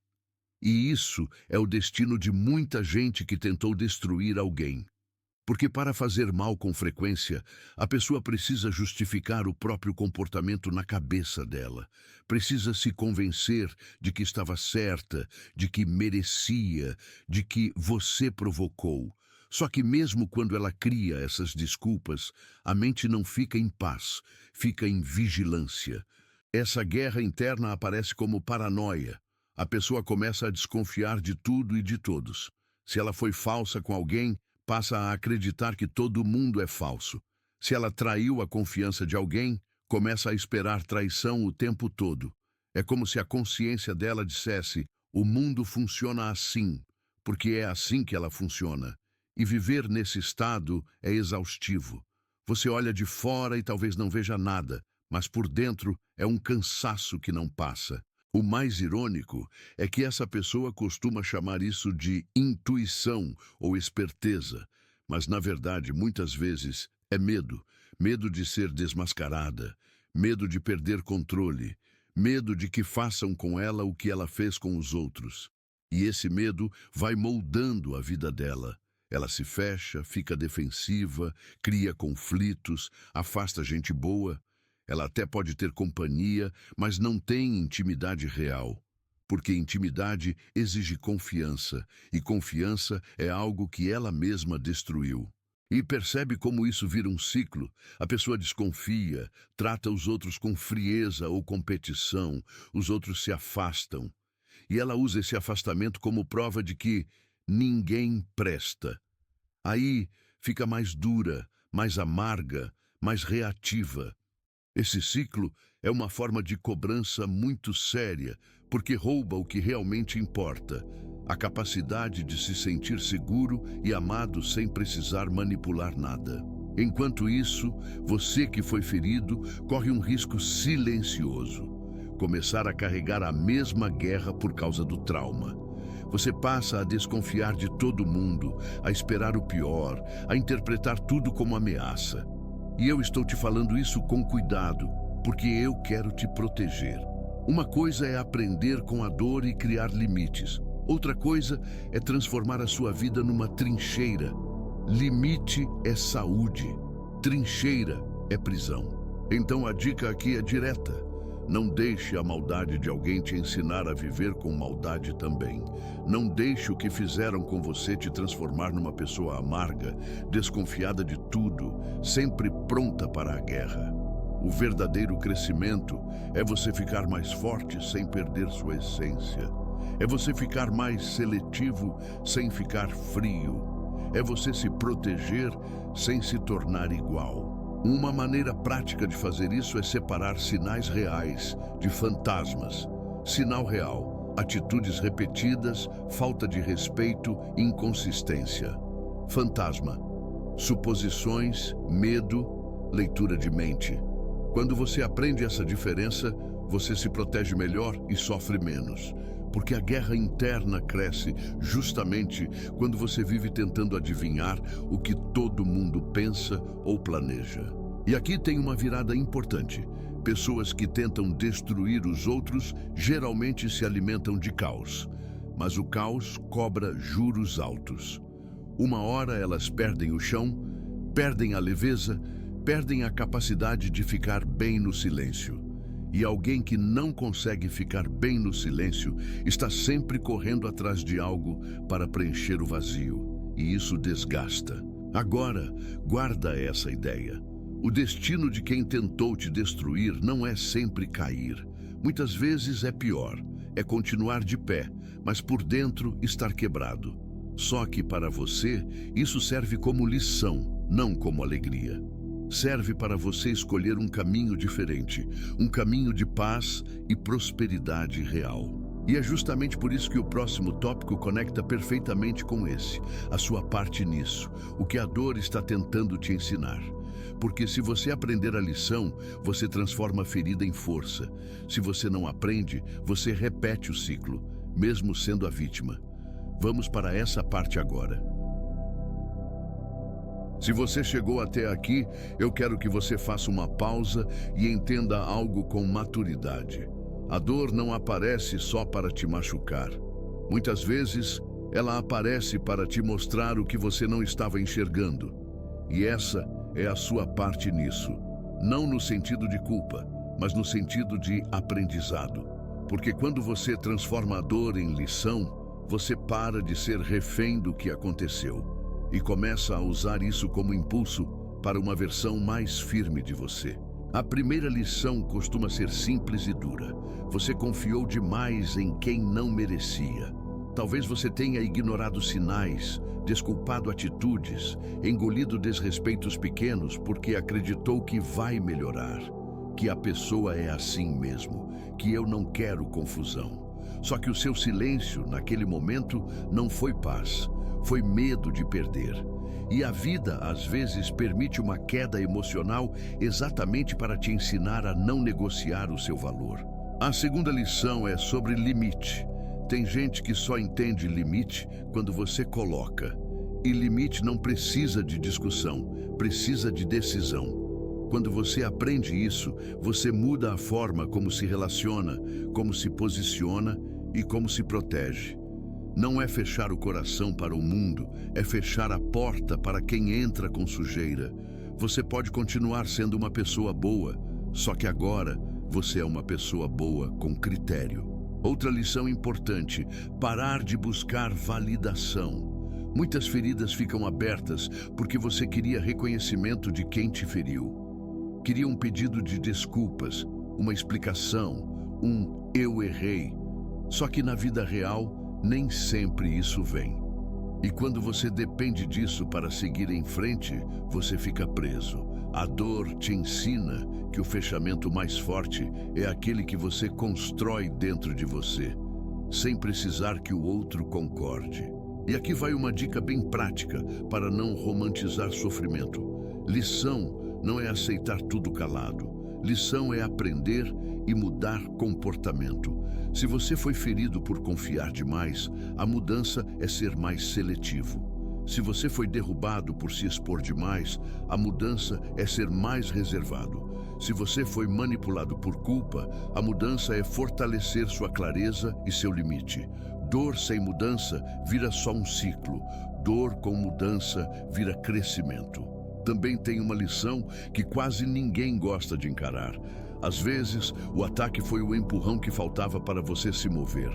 Speaker 1: E isso é o destino de muita gente que tentou destruir alguém. Porque para fazer mal com frequência, a pessoa precisa justificar o próprio comportamento na cabeça dela. Precisa se convencer de que estava certa, de que merecia, de que você provocou. Só que mesmo quando ela cria essas desculpas, a mente não fica em paz, fica em vigilância. Essa guerra interna aparece como paranoia. A pessoa começa a desconfiar de tudo e de todos. Se ela foi falsa com alguém, passa a acreditar que todo mundo é falso. Se ela traiu a confiança de alguém, começa a esperar traição o tempo todo. É como se a consciência dela dissesse: o mundo funciona assim, porque é assim que ela funciona. E viver nesse estado é exaustivo. Você olha de fora e talvez não veja nada, mas por dentro é um cansaço que não passa. O mais irônico é que essa pessoa costuma chamar isso de intuição ou esperteza, mas na verdade muitas vezes é medo. Medo de ser desmascarada, medo de perder controle, medo de que façam com ela o que ela fez com os outros. E esse medo vai moldando a vida dela. Ela se fecha, fica defensiva, cria conflitos, afasta gente boa. Ela até pode ter companhia, mas não tem intimidade real. Porque intimidade exige confiança, e confiança é algo que ela mesma destruiu. E percebe como isso vira um ciclo. A pessoa desconfia, trata os outros com frieza ou competição, os outros se afastam. E ela usa esse afastamento como prova de que ninguém presta. Aí fica mais dura, mais amarga, mais reativa. Esse ciclo é uma forma de cobrança muito séria, porque rouba o que realmente importa: a capacidade de se sentir seguro e amado sem precisar manipular nada. Enquanto isso, você que foi ferido corre um risco silencioso: começar a carregar a mesma guerra por causa do trauma. Você passa a desconfiar de todo mundo, a esperar o pior, a interpretar tudo como ameaça. E eu estou te falando isso com cuidado, porque eu quero te proteger. Uma coisa é aprender com a dor e criar limites. Outra coisa é transformar a sua vida numa trincheira. Limite é saúde, trincheira é prisão. Então a dica aqui é direta: não deixe a maldade de alguém te ensinar a viver com maldade também. Não deixe o que fizeram com você te transformar numa pessoa amarga, desconfiada de tudo, sempre pronta para a guerra. O verdadeiro crescimento é você ficar mais forte sem perder sua essência. É você ficar mais seletivo sem ficar frio. É você se proteger sem se tornar igual. Uma maneira prática de fazer isso é separar sinais reais de fantasmas. Sinal real: atitudes repetidas, falta de respeito, inconsistência. Fantasma: suposições, medo, leitura de mente. Quando você aprende essa diferença, você se protege melhor e sofre menos. Porque a guerra interna cresce justamente quando você vive tentando adivinhar o que todo mundo pensa ou planeja. E aqui tem uma virada importante. Pessoas que tentam destruir os outros geralmente se alimentam de caos. Mas o caos cobra juros altos. Uma hora elas perdem o chão, perdem a leveza, perdem a capacidade de ficar bem no silêncio. E alguém que não consegue ficar bem no silêncio está sempre correndo atrás de algo para preencher o vazio. E isso desgasta. Agora, guarda essa ideia. O destino de quem tentou te destruir não é sempre cair. Muitas vezes é pior. É continuar de pé, mas por dentro estar quebrado. Só que para você, isso serve como lição, não como alegria. Serve para você escolher um caminho diferente, um caminho de paz e prosperidade real. E é justamente por isso que o próximo tópico conecta perfeitamente com esse, a sua parte nisso, o que a dor está tentando te ensinar. Porque se você aprender a lição, você transforma a ferida em força. Se você não aprende, você repete o ciclo, mesmo sendo a vítima. Vamos para essa parte agora. Se você chegou até aqui, eu quero que você faça uma pausa e entenda algo com maturidade. A dor não aparece só para te machucar. Muitas vezes, ela aparece para te mostrar o que você não estava enxergando. E essa é a sua parte nisso. Não no sentido de culpa, mas no sentido de aprendizado. Porque quando você transforma a dor em lição, você para de ser refém do que aconteceu e começa a usar isso como impulso para uma versão mais firme de você. A primeira lição costuma ser simples e dura. Você confiou demais em quem não merecia. Talvez você tenha ignorado sinais, desculpado atitudes, engolido desrespeitos pequenos porque acreditou que vai melhorar, que a pessoa é assim mesmo, que eu não quero confusão. Só que o seu silêncio, naquele momento, não foi paz, foi medo de perder. E a vida, às vezes, permite uma queda emocional exatamente para te ensinar a não negociar o seu valor. A segunda lição é sobre limite. Tem gente que só entende limite quando você coloca. E limite não precisa de discussão, precisa de decisão. Quando você aprende isso, você muda a forma como se relaciona, como se posiciona e como se protege. Não é fechar o coração para o mundo, é fechar a porta para quem entra com sujeira. Você pode continuar sendo uma pessoa boa, só que agora você é uma pessoa boa com critério. Outra lição importante: parar de buscar validação. Muitas feridas ficam abertas porque você queria reconhecimento de quem te feriu. Queria um pedido de desculpas, uma explicação, um "eu errei". Só que na vida real, nem sempre isso vem. E quando você depende disso para seguir em frente, você fica preso. A dor te ensina que o fechamento mais forte é aquele que você constrói dentro de você, sem precisar que o outro concorde. E aqui vai uma dica bem prática para não romantizar sofrimento. Lição não é aceitar tudo calado. Lição é aprender e mudar comportamento. Se você foi ferido por confiar demais, a mudança é ser mais seletivo. Se você foi derrubado por se expor demais, a mudança é ser mais reservado. Se você foi manipulado por culpa, a mudança é fortalecer sua clareza e seu limite. Dor sem mudança vira só um ciclo. Dor com mudança vira crescimento. Também tem uma lição que quase ninguém gosta de encarar. Às vezes, o ataque foi o empurrão que faltava para você se mover.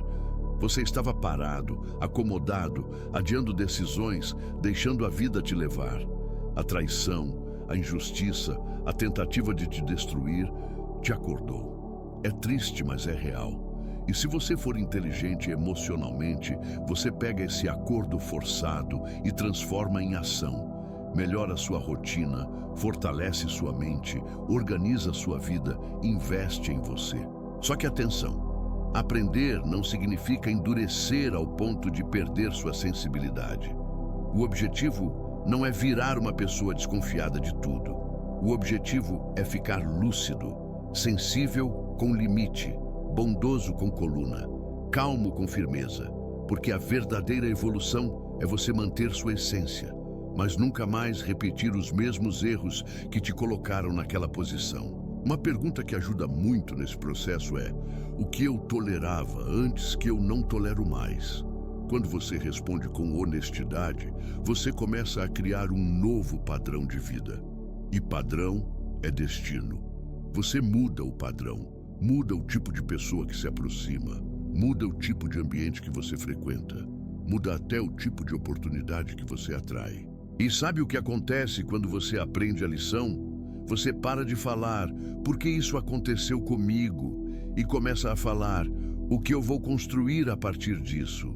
Speaker 1: Você estava parado, acomodado, adiando decisões, deixando a vida te levar. A traição, a injustiça, a tentativa de te destruir, te acordou. É triste, mas é real. E se você for inteligente emocionalmente, você pega esse acordo forçado e transforma em ação. melhora sua rotina, fortalece sua mente, organiza sua vida, investe em você. Só que atenção, aprender não significa endurecer ao ponto de perder sua sensibilidade. O objetivo não é virar uma pessoa desconfiada de tudo. O objetivo é ficar lúcido, sensível com limite, bondoso com coluna, calmo com firmeza, porque a verdadeira evolução é você manter sua essência, mas nunca mais repetir os mesmos erros que te colocaram naquela posição. Uma pergunta que ajuda muito nesse processo é: o que eu tolerava antes que eu não tolero mais? Quando você responde com honestidade, você começa a criar um novo padrão de vida. E padrão é destino. Você muda o padrão, muda o tipo de pessoa que se aproxima, muda o tipo de ambiente que você frequenta, muda até o tipo de oportunidade que você atrai. E sabe o que acontece quando você aprende a lição? Você para de falar, por que isso aconteceu comigo? E começa a falar, o que eu vou construir a partir disso?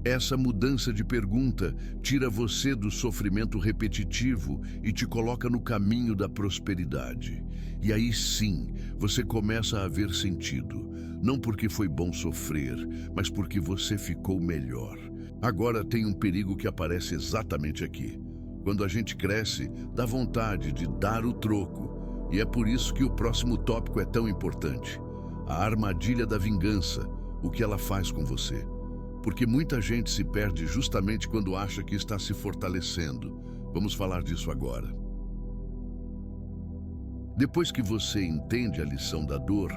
Speaker 1: Essa mudança de pergunta tira você do sofrimento repetitivo e te coloca no caminho da prosperidade. E aí sim, você começa a ver sentido. Não porque foi bom sofrer, mas porque você ficou melhor. Agora tem um perigo que aparece exatamente aqui. Quando a gente cresce, dá vontade de dar o troco. E é por isso que o próximo tópico é tão importante. A armadilha da vingança, o que ela faz com você. Porque muita gente se perde justamente quando acha que está se fortalecendo. Vamos falar disso agora. Depois que você entende a lição da dor,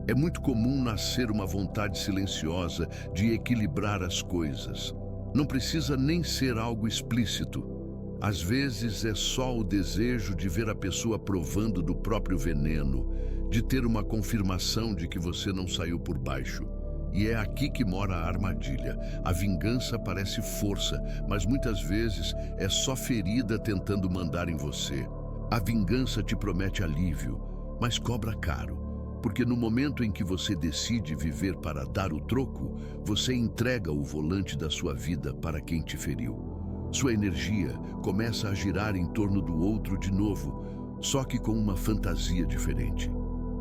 Speaker 1: é muito comum nascer uma vontade silenciosa de equilibrar as coisas. Não precisa nem ser algo explícito. Às vezes é só o desejo de ver a pessoa provando do próprio veneno, de ter uma confirmação de que você não saiu por baixo. E é aqui que mora a armadilha. A vingança parece força, mas muitas vezes é só ferida tentando mandar em você. A vingança te promete alívio, mas cobra caro. Porque no momento em que você decide viver para dar o troco, você entrega o volante da sua vida para quem te feriu. Sua energia começa a girar em torno do outro de novo, só que com uma fantasia diferente.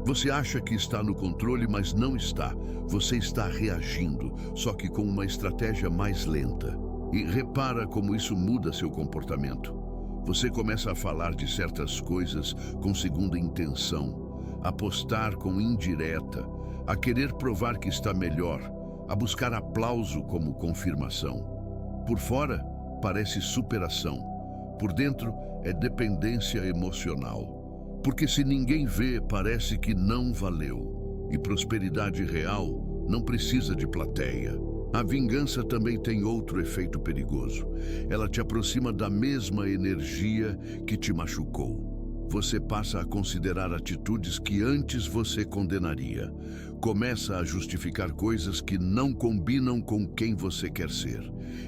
Speaker 1: Você acha que está no controle, mas não está. Você está reagindo, só que com uma estratégia mais lenta. E repara como isso muda seu comportamento. Você começa a falar de certas coisas com segunda intenção, a postar com indireta, a querer provar que está melhor, a buscar aplauso como confirmação. Por fora, parece superação. Por dentro, é dependência emocional. Porque se ninguém vê, parece que não valeu. E prosperidade real não precisa de plateia. A vingança também tem outro efeito perigoso. Ela te aproxima da mesma energia que te machucou. Você passa a considerar atitudes que antes você condenaria. Começa a justificar coisas que não combinam com quem você quer ser.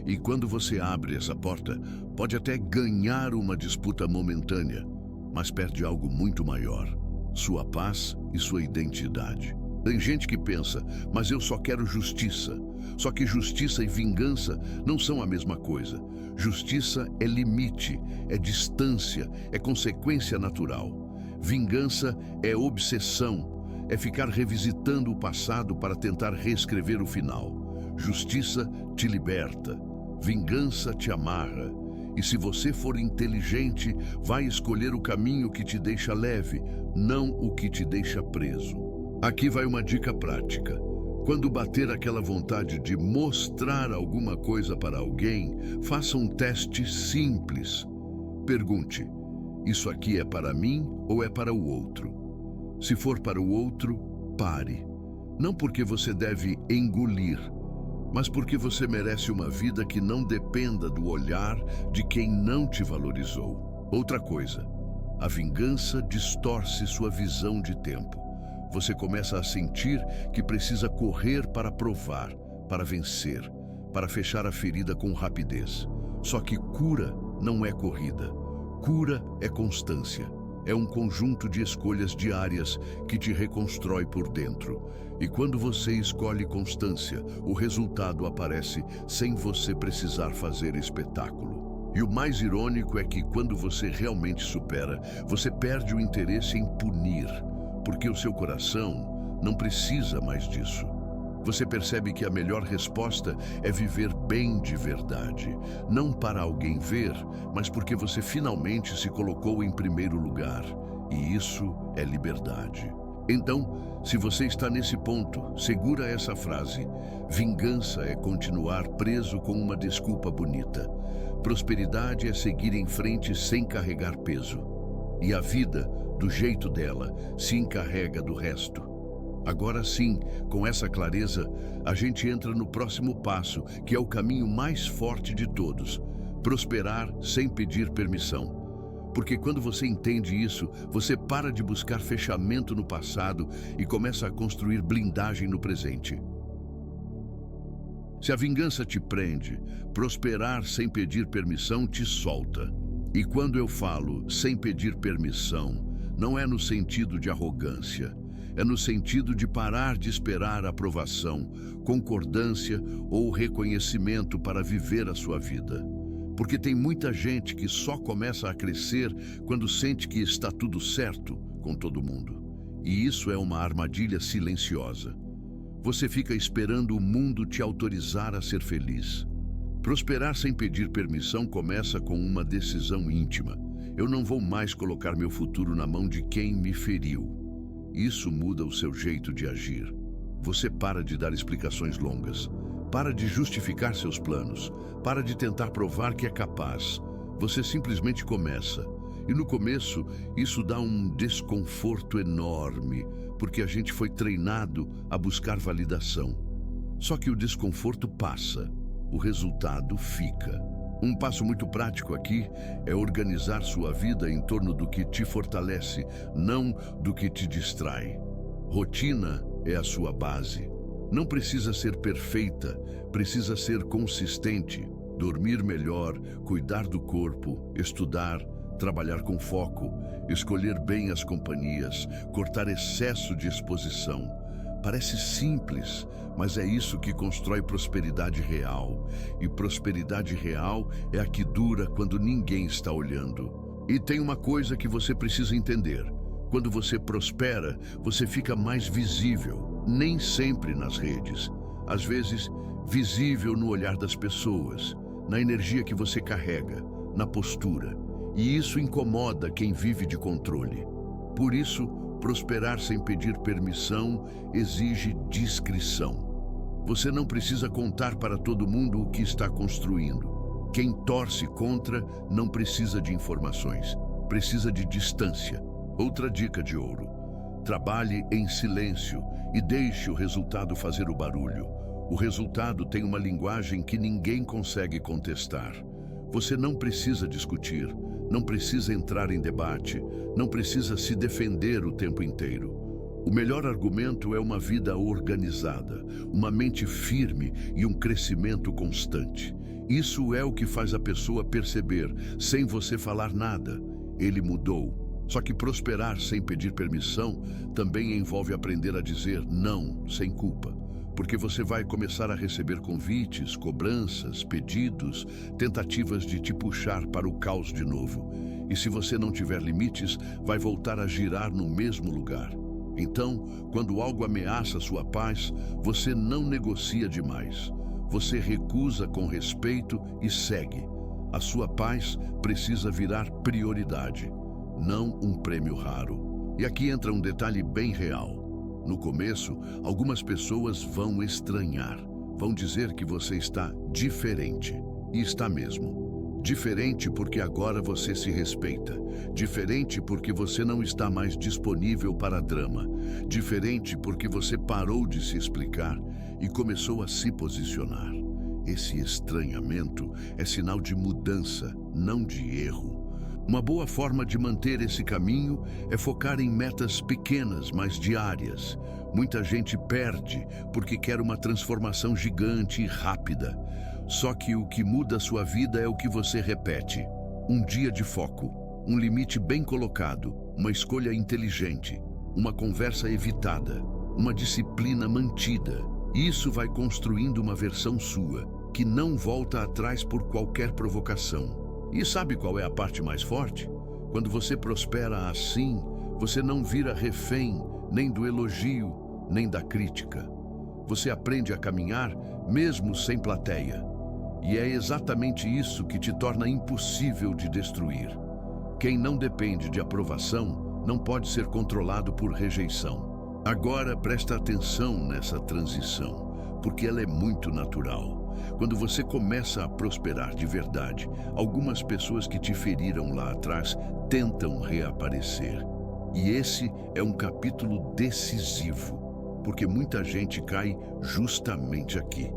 Speaker 1: E quando você abre essa porta, pode até ganhar uma disputa momentânea, mas perde algo muito maior, sua paz e sua identidade. Tem gente que pensa, mas eu só quero justiça. Só que justiça e vingança não são a mesma coisa. Justiça é limite, é distância, é consequência natural. Vingança é obsessão, é ficar revisitando o passado para tentar reescrever o final. Justiça te liberta, vingança te amarra. E se você for inteligente, vai escolher o caminho que te deixa leve, não o que te deixa preso. Aqui vai uma dica prática. Quando bater aquela vontade de mostrar alguma coisa para alguém, faça um teste simples. Pergunte: isso aqui é para mim ou é para o outro? Se for para o outro, pare. Não porque você deve engolir, mas porque você merece uma vida que não dependa do olhar de quem não te valorizou. Outra coisa, a vingança distorce sua visão de tempo. Você começa a sentir que precisa correr para provar, para vencer, para fechar a ferida com rapidez. Só que cura não é corrida. Cura é constância. É um conjunto de escolhas diárias que te reconstrói por dentro. E quando você escolhe constância, o resultado aparece sem você precisar fazer espetáculo. E o mais irônico é que quando você realmente supera, você perde o interesse em punir, porque o seu coração não precisa mais disso. Você percebe que a melhor resposta é viver bem de verdade, não para alguém ver, mas porque você finalmente se colocou em primeiro lugar. E isso é liberdade. Então, se você está nesse ponto, segura essa frase. Vingança é continuar preso com uma desculpa bonita. Prosperidade é seguir em frente sem carregar peso. E a vida, do jeito dela, se encarrega do resto. Agora sim, com essa clareza, a gente entra no próximo passo, que é o caminho mais forte de todos: prosperar sem pedir permissão. Porque quando você entende isso, você para de buscar fechamento no passado e começa a construir blindagem no presente. Se a vingança te prende, prosperar sem pedir permissão te solta. E quando eu falo sem pedir permissão, não é no sentido de arrogância. É no sentido de parar de esperar aprovação, concordância ou reconhecimento para viver a sua vida. Porque tem muita gente que só começa a crescer quando sente que está tudo certo com todo mundo. E isso é uma armadilha silenciosa. Você fica esperando o mundo te autorizar a ser feliz. Prosperar sem pedir permissão começa com uma decisão íntima. Eu não vou mais colocar meu futuro na mão de quem me feriu. Isso muda o seu jeito de agir. Você para de dar explicações longas. Para de justificar seus planos. Para de tentar provar que é capaz. Você simplesmente começa. E no começo, isso dá um desconforto enorme, porque a gente foi treinado a buscar validação. Só que o desconforto passa. O resultado fica. Um passo muito prático aqui é organizar sua vida em torno do que te fortalece, não do que te distrai. Rotina é a sua base. Não precisa ser perfeita, precisa ser consistente. Dormir melhor, cuidar do corpo, estudar, trabalhar com foco, escolher bem as companhias, cortar excesso de exposição. Parece simples, mas é isso que constrói prosperidade real. E prosperidade real é a que dura quando ninguém está olhando. E tem uma coisa que você precisa entender. Quando você prospera, você fica mais visível, nem sempre nas redes. Às vezes, visível no olhar das pessoas, na energia que você carrega, na postura. E isso incomoda quem vive de controle. Por isso, prosperar sem pedir permissão exige discrição. Você não precisa contar para todo mundo o que está construindo. Quem torce contra não precisa de informações, precisa de distância. Outra dica de ouro: trabalhe em silêncio e deixe o resultado fazer o barulho. O resultado tem uma linguagem que ninguém consegue contestar. Você não precisa discutir, não precisa entrar em debate, não precisa se defender o tempo inteiro. O melhor argumento é uma vida organizada, uma mente firme e um crescimento constante. Isso é o que faz a pessoa perceber, sem você falar nada: ele mudou. Só que prosperar sem pedir permissão também envolve aprender a dizer não sem culpa. Porque você vai começar a receber convites, cobranças, pedidos, tentativas de te puxar para o caos de novo. E se você não tiver limites, vai voltar a girar no mesmo lugar. Então, quando algo ameaça sua paz, você não negocia demais. Você recusa com respeito e segue. A sua paz precisa virar prioridade, não um prêmio raro. E aqui entra um detalhe bem real. No começo, algumas pessoas vão estranhar, vão dizer que você está diferente. E está mesmo. Diferente porque agora você se respeita. Diferente porque você não está mais disponível para drama. Diferente porque você parou de se explicar e começou a se posicionar. Esse estranhamento é sinal de mudança, não de erro. Uma boa forma de manter esse caminho é focar em metas pequenas, mas diárias. Muita gente perde porque quer uma transformação gigante e rápida. Só que o que muda a sua vida é o que você repete. Um dia de foco, um limite bem colocado, uma escolha inteligente, uma conversa evitada, uma disciplina mantida. Isso vai construindo uma versão sua, que não volta atrás por qualquer provocação. E sabe qual é a parte mais forte? Quando você prospera assim, você não vira refém nem do elogio, nem da crítica. Você aprende a caminhar mesmo sem plateia. E é exatamente isso que te torna impossível de destruir. Quem não depende de aprovação não pode ser controlado por rejeição. Agora presta atenção nessa transição, porque ela é muito natural. Quando você começa a prosperar de verdade, algumas pessoas que te feriram lá atrás tentam reaparecer. E esse é um capítulo decisivo, porque muita gente cai justamente aqui.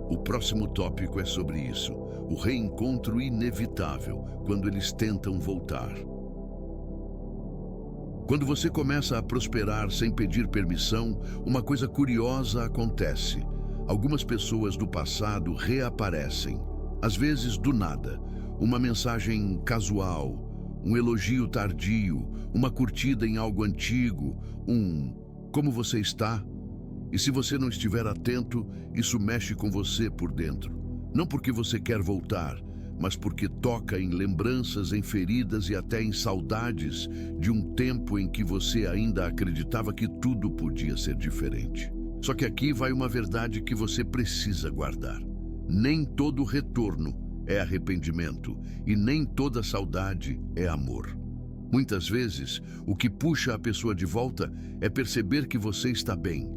Speaker 1: O próximo tópico é sobre isso, o reencontro inevitável quando eles tentam voltar. Quando você começa a prosperar sem pedir permissão, uma coisa curiosa acontece. Algumas pessoas do passado reaparecem, às vezes do nada. Uma mensagem casual, um elogio tardio, uma curtida em algo antigo, "Como você está?" E se você não estiver atento, isso mexe com você por dentro. Não porque você quer voltar, mas porque toca em lembranças, em feridas e até em saudades de um tempo em que você ainda acreditava que tudo podia ser diferente. Só que aqui vai uma verdade que você precisa guardar. Nem todo retorno é arrependimento e nem toda saudade é amor. Muitas vezes, o que puxa a pessoa de volta é perceber que você está bem,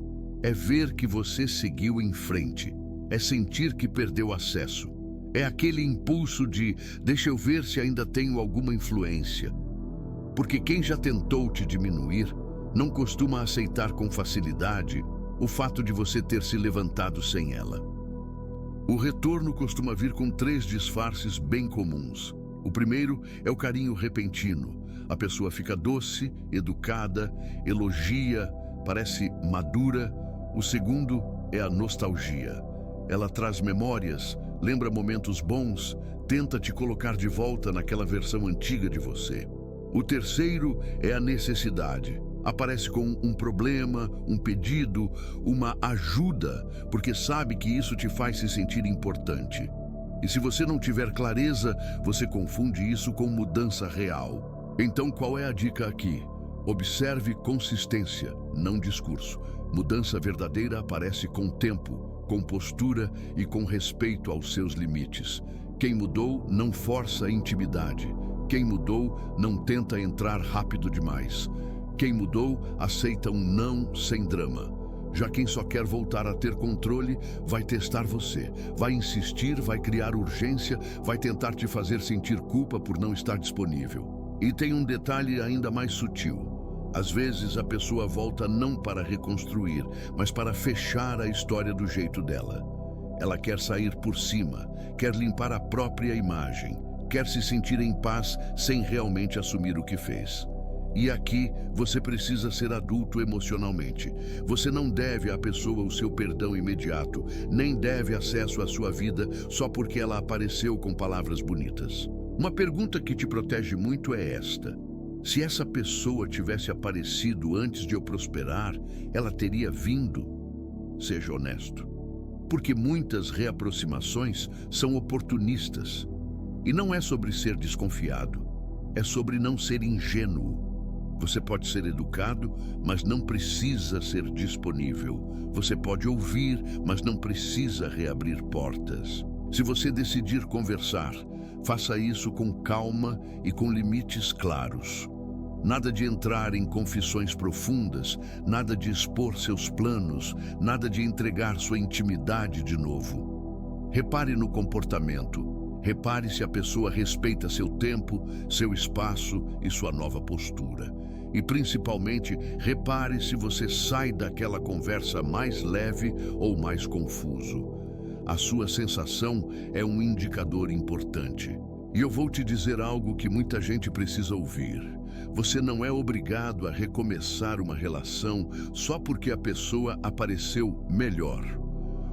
Speaker 1: é ver que você seguiu em frente, é sentir que perdeu acesso. É aquele impulso de "deixa eu ver se ainda tenho alguma influência". Porque quem já tentou te diminuir não costuma aceitar com facilidade o fato de você ter se levantado sem ela. O retorno costuma vir com 3 disfarces bem comuns. O primeiro é o carinho repentino. A pessoa fica doce, educada, elogia, parece madura. O segundo é a nostalgia. Ela traz memórias, lembra momentos bons, tenta te colocar de volta naquela versão antiga de você. O terceiro é a necessidade. Aparece com um problema, um pedido, uma ajuda, porque sabe que isso te faz se sentir importante. E se você não tiver clareza, você confunde isso com mudança real. Então, qual é a dica aqui? Observe consistência, não discurso. Mudança verdadeira aparece com tempo, com postura e com respeito aos seus limites. Quem mudou não força a intimidade. Quem mudou não tenta entrar rápido demais. Quem mudou aceita um não sem drama. Já quem só quer voltar a ter controle vai testar você, vai insistir, vai criar urgência, vai tentar te fazer sentir culpa por não estar disponível. E tem um detalhe ainda mais sutil. Às vezes a pessoa volta não para reconstruir, mas para fechar a história do jeito dela. Ela quer sair por cima, quer limpar a própria imagem, quer se sentir em paz sem realmente assumir o que fez. E aqui você precisa ser adulto emocionalmente. Você não deve à pessoa o seu perdão imediato, nem deve acesso à sua vida só porque ela apareceu com palavras bonitas. Uma pergunta que te protege muito é esta: se essa pessoa tivesse aparecido antes de eu prosperar, ela teria vindo? Seja honesto. Porque muitas reaproximações são oportunistas. E não é sobre ser desconfiado, é sobre não ser ingênuo. Você pode ser educado, mas não precisa ser disponível. Você pode ouvir, mas não precisa reabrir portas. Se você decidir conversar, faça isso com calma e com limites claros. Nada de entrar em confissões profundas, nada de expor seus planos, nada de entregar sua intimidade de novo. Repare no comportamento. Repare se a pessoa respeita seu tempo, seu espaço e sua nova postura. E principalmente, repare se você sai daquela conversa mais leve ou mais confuso. A sua sensação é um indicador importante. E eu vou te dizer algo que muita gente precisa ouvir. Você não é obrigado a recomeçar uma relação só porque a pessoa apareceu melhor.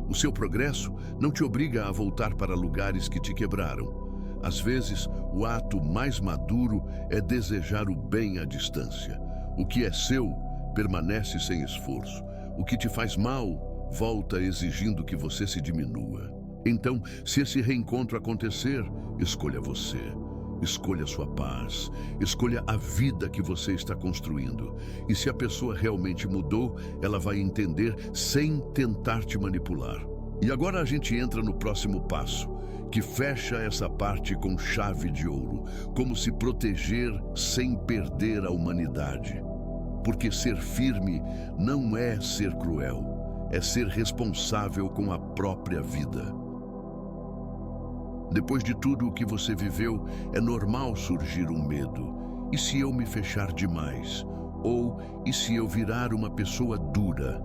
Speaker 1: O seu progresso não te obriga a voltar para lugares que te quebraram. Às vezes, o ato mais maduro é desejar o bem à distância. O que é seu permanece sem esforço. O que te faz mal volta exigindo que você se diminua. Então, se esse reencontro acontecer, escolha você. Escolha sua paz, escolha a vida que você está construindo. E se a pessoa realmente mudou, ela vai entender sem tentar te manipular. E agora a gente entra no próximo passo, que fecha essa parte com chave de ouro, como se proteger sem perder a humanidade. Porque ser firme não é ser cruel, é ser responsável com a própria vida. Depois de tudo o que você viveu, é normal surgir um medo. E se eu me fechar demais? Ou e se eu virar uma pessoa dura?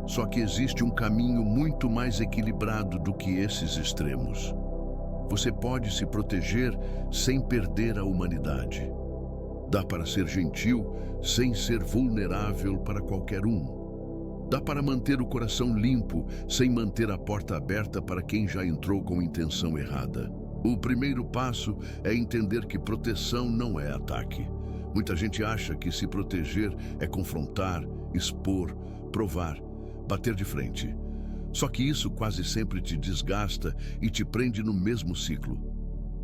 Speaker 1: Só que existe um caminho muito mais equilibrado do que esses extremos. Você pode se proteger sem perder a humanidade. Dá para ser gentil sem ser vulnerável para qualquer um. Dá para manter o coração limpo sem manter a porta aberta para quem já entrou com intenção errada. O primeiro passo é entender que proteção não é ataque. Muita gente acha que se proteger é confrontar, expor, provar, bater de frente. Só que isso quase sempre te desgasta e te prende no mesmo ciclo.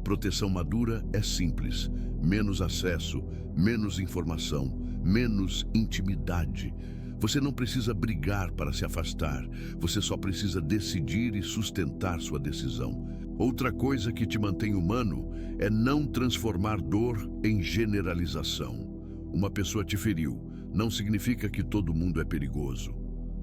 Speaker 1: Proteção madura é simples: menos acesso, menos informação, menos intimidade. Você não precisa brigar para se afastar, você só precisa decidir e sustentar sua decisão. Outra coisa que te mantém humano é não transformar dor em generalização. Uma pessoa te feriu, não significa que todo mundo é perigoso.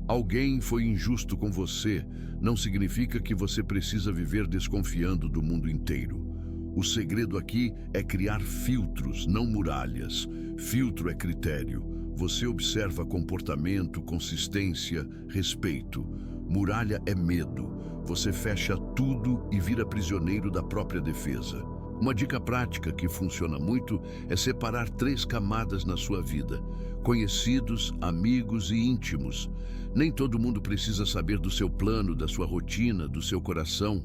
Speaker 1: Alguém foi injusto com você, não significa que você precisa viver desconfiando do mundo inteiro. O segredo aqui é criar filtros, não muralhas. Filtro é critério. Você observa comportamento, consistência, respeito. Muralha é medo. Você fecha tudo e vira prisioneiro da própria defesa. Uma dica prática que funciona muito é separar 3 camadas na sua vida: conhecidos, amigos e íntimos. Nem todo mundo precisa saber do seu plano, da sua rotina, do seu coração.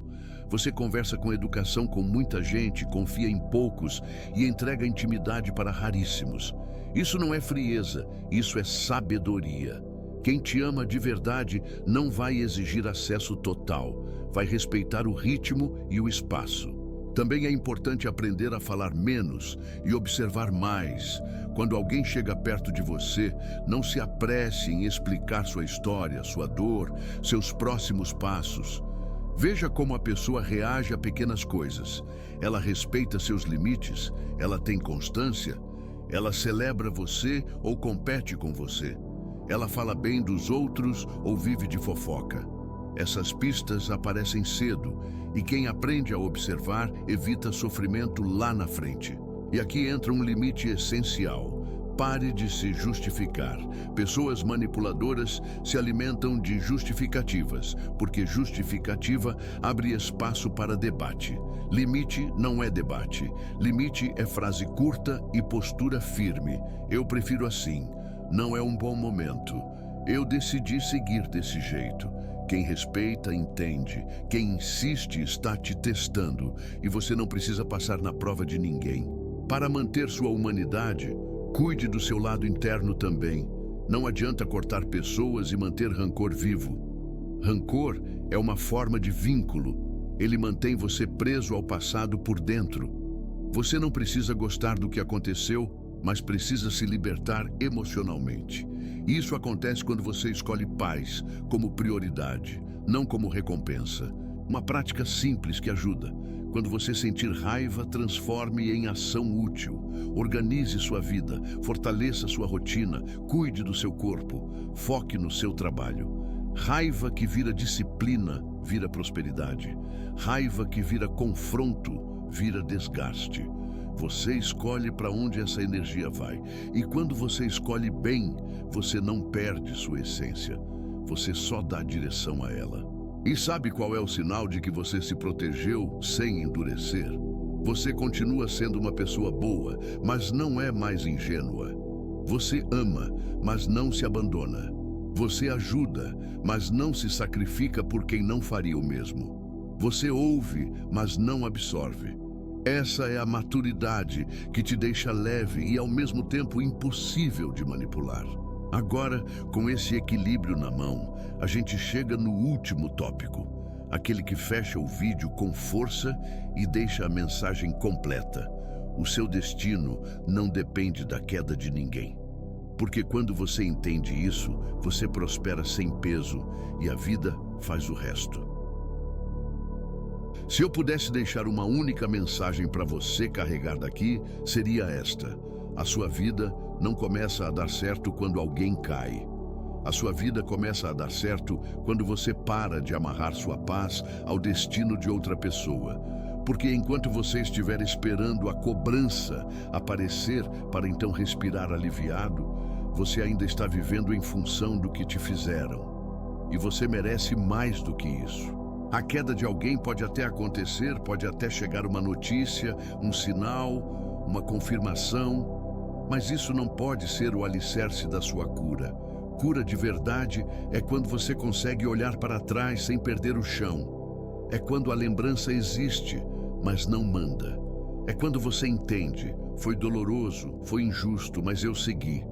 Speaker 1: Você conversa com educação com muita gente, confia em poucos e entrega intimidade para raríssimos. Isso não é frieza, isso é sabedoria. Quem te ama de verdade não vai exigir acesso total, vai respeitar o ritmo e o espaço. Também é importante aprender a falar menos e observar mais. Quando alguém chega perto de você, não se apresse em explicar sua história, sua dor, seus próximos passos. Veja como a pessoa reage a pequenas coisas. Ela respeita seus limites, ela tem constância, ela celebra você ou compete com você. Ela fala bem dos outros ou vive de fofoca. Essas pistas aparecem cedo e quem aprende a observar evita sofrimento lá na frente. E aqui entra um limite essencial. Pare de se justificar. Pessoas manipuladoras se alimentam de justificativas, porque justificativa abre espaço para debate. Limite não é debate. Limite é frase curta e postura firme. Eu prefiro assim. Não é um bom momento. Eu decidi seguir desse jeito. Quem respeita, entende. Quem insiste está te testando e você não precisa passar na prova de ninguém. Para manter sua humanidade, cuide do seu lado interno também. Não adianta cortar pessoas e manter rancor vivo. Rancor é uma forma de vínculo. Ele mantém você preso ao passado por dentro. Você não precisa gostar do que aconteceu, mas precisa se libertar emocionalmente. Isso acontece quando você escolhe paz como prioridade, não como recompensa. Uma prática simples que ajuda. Quando você sentir raiva, transforme em ação útil. Organize sua vida, fortaleça sua rotina, cuide do seu corpo, foque no seu trabalho. Raiva que vira disciplina, vira prosperidade. Raiva que vira confronto, vira desgaste. Você escolhe para onde essa energia vai. E quando você escolhe bem, você não perde sua essência. Você só dá direção a ela. E sabe qual é o sinal de que você se protegeu sem endurecer? Você continua sendo uma pessoa boa, mas não é mais ingênua. Você ama, mas não se abandona. Você ajuda, mas não se sacrifica por quem não faria o mesmo. Você ouve, mas não absorve. Essa é a maturidade que te deixa leve e ao mesmo tempo impossível de manipular. Agora, com esse equilíbrio na mão, a gente chega no último tópico, aquele que fecha o vídeo com força e deixa a mensagem completa. o seu destino não depende da queda de ninguém. Porque quando você entende isso, você prospera sem peso e a vida faz o resto. Se eu pudesse deixar uma única mensagem para você carregar daqui, seria esta: a sua vida não começa a dar certo quando alguém cai. A sua vida começa a dar certo quando você para de amarrar sua paz ao destino de outra pessoa. Porque enquanto você estiver esperando a cobrança aparecer para então respirar aliviado, você ainda está vivendo em função do que te fizeram. E você merece mais do que isso. A queda de alguém pode até acontecer, pode até chegar uma notícia, um sinal, uma confirmação, mas isso não pode ser o alicerce da sua cura. Cura de verdade é quando você consegue olhar para trás sem perder o chão. É quando a lembrança existe, mas não manda. É quando você entende: foi doloroso, foi injusto, mas eu segui.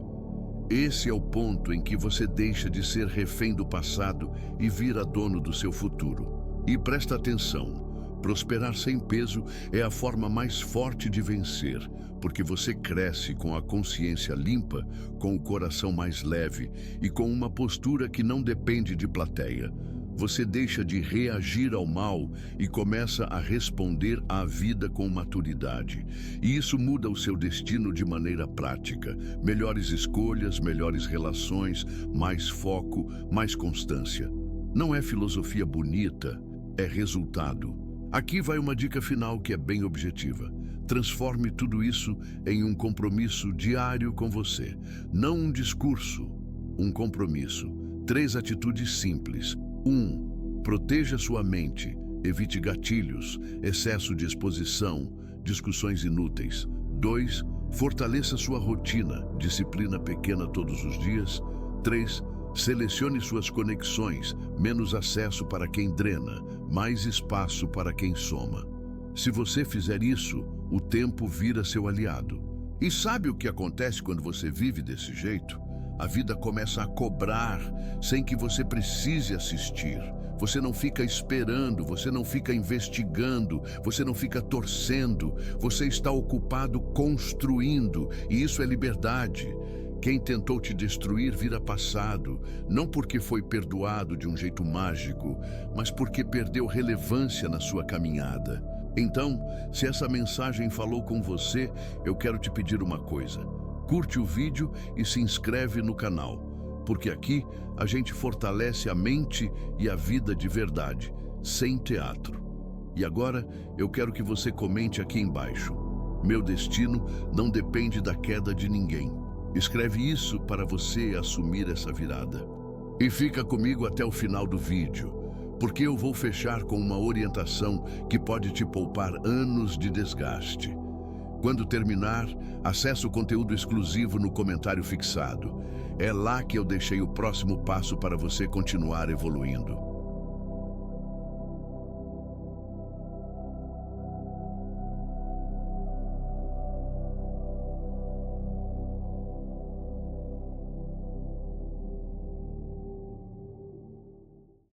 Speaker 1: Esse é o ponto em que você deixa de ser refém do passado e vira dono do seu futuro. E presta atenção. Prosperar sem peso é a forma mais forte de vencer, porque você cresce com a consciência limpa, com o coração mais leve e com uma postura que não depende de plateia. Você deixa de reagir ao mal e começa a responder à vida com maturidade. E isso muda o seu destino de maneira prática. Melhores escolhas, melhores relações, mais foco, mais constância. Não é filosofia bonita, é resultado. Aqui vai uma dica final que é bem objetiva. Transforme tudo isso em um compromisso diário com você. Não um discurso, um compromisso. 3 atitudes simples. 1. Proteja sua mente. Evite gatilhos, excesso de exposição, discussões inúteis. 2. Fortaleça sua rotina, disciplina pequena todos os dias. 3. Selecione suas conexões, menos acesso para quem drena, mais espaço para quem soma. Se você fizer isso, o tempo vira seu aliado. E sabe o que acontece quando você vive desse jeito? A vida começa a cobrar sem que você precise assistir. Você não fica esperando, você não fica investigando, você não fica torcendo. Você está ocupado construindo, e isso é liberdade. Quem tentou te destruir vira passado, não porque foi perdoado de um jeito mágico, mas porque perdeu relevância na sua caminhada. Então, se essa mensagem falou com você, eu quero te pedir uma coisa. Curte o vídeo e se inscreve no canal, porque aqui a gente fortalece a mente e a vida de verdade, sem teatro. E agora eu quero que você comente aqui embaixo: meu destino não depende da queda de ninguém. Escreve isso para você assumir essa virada. E fica comigo até o final do vídeo, porque eu vou fechar com uma orientação que pode te poupar anos de desgaste. Quando terminar, acesse o conteúdo exclusivo no comentário fixado. É lá que eu deixei o próximo passo para você continuar evoluindo.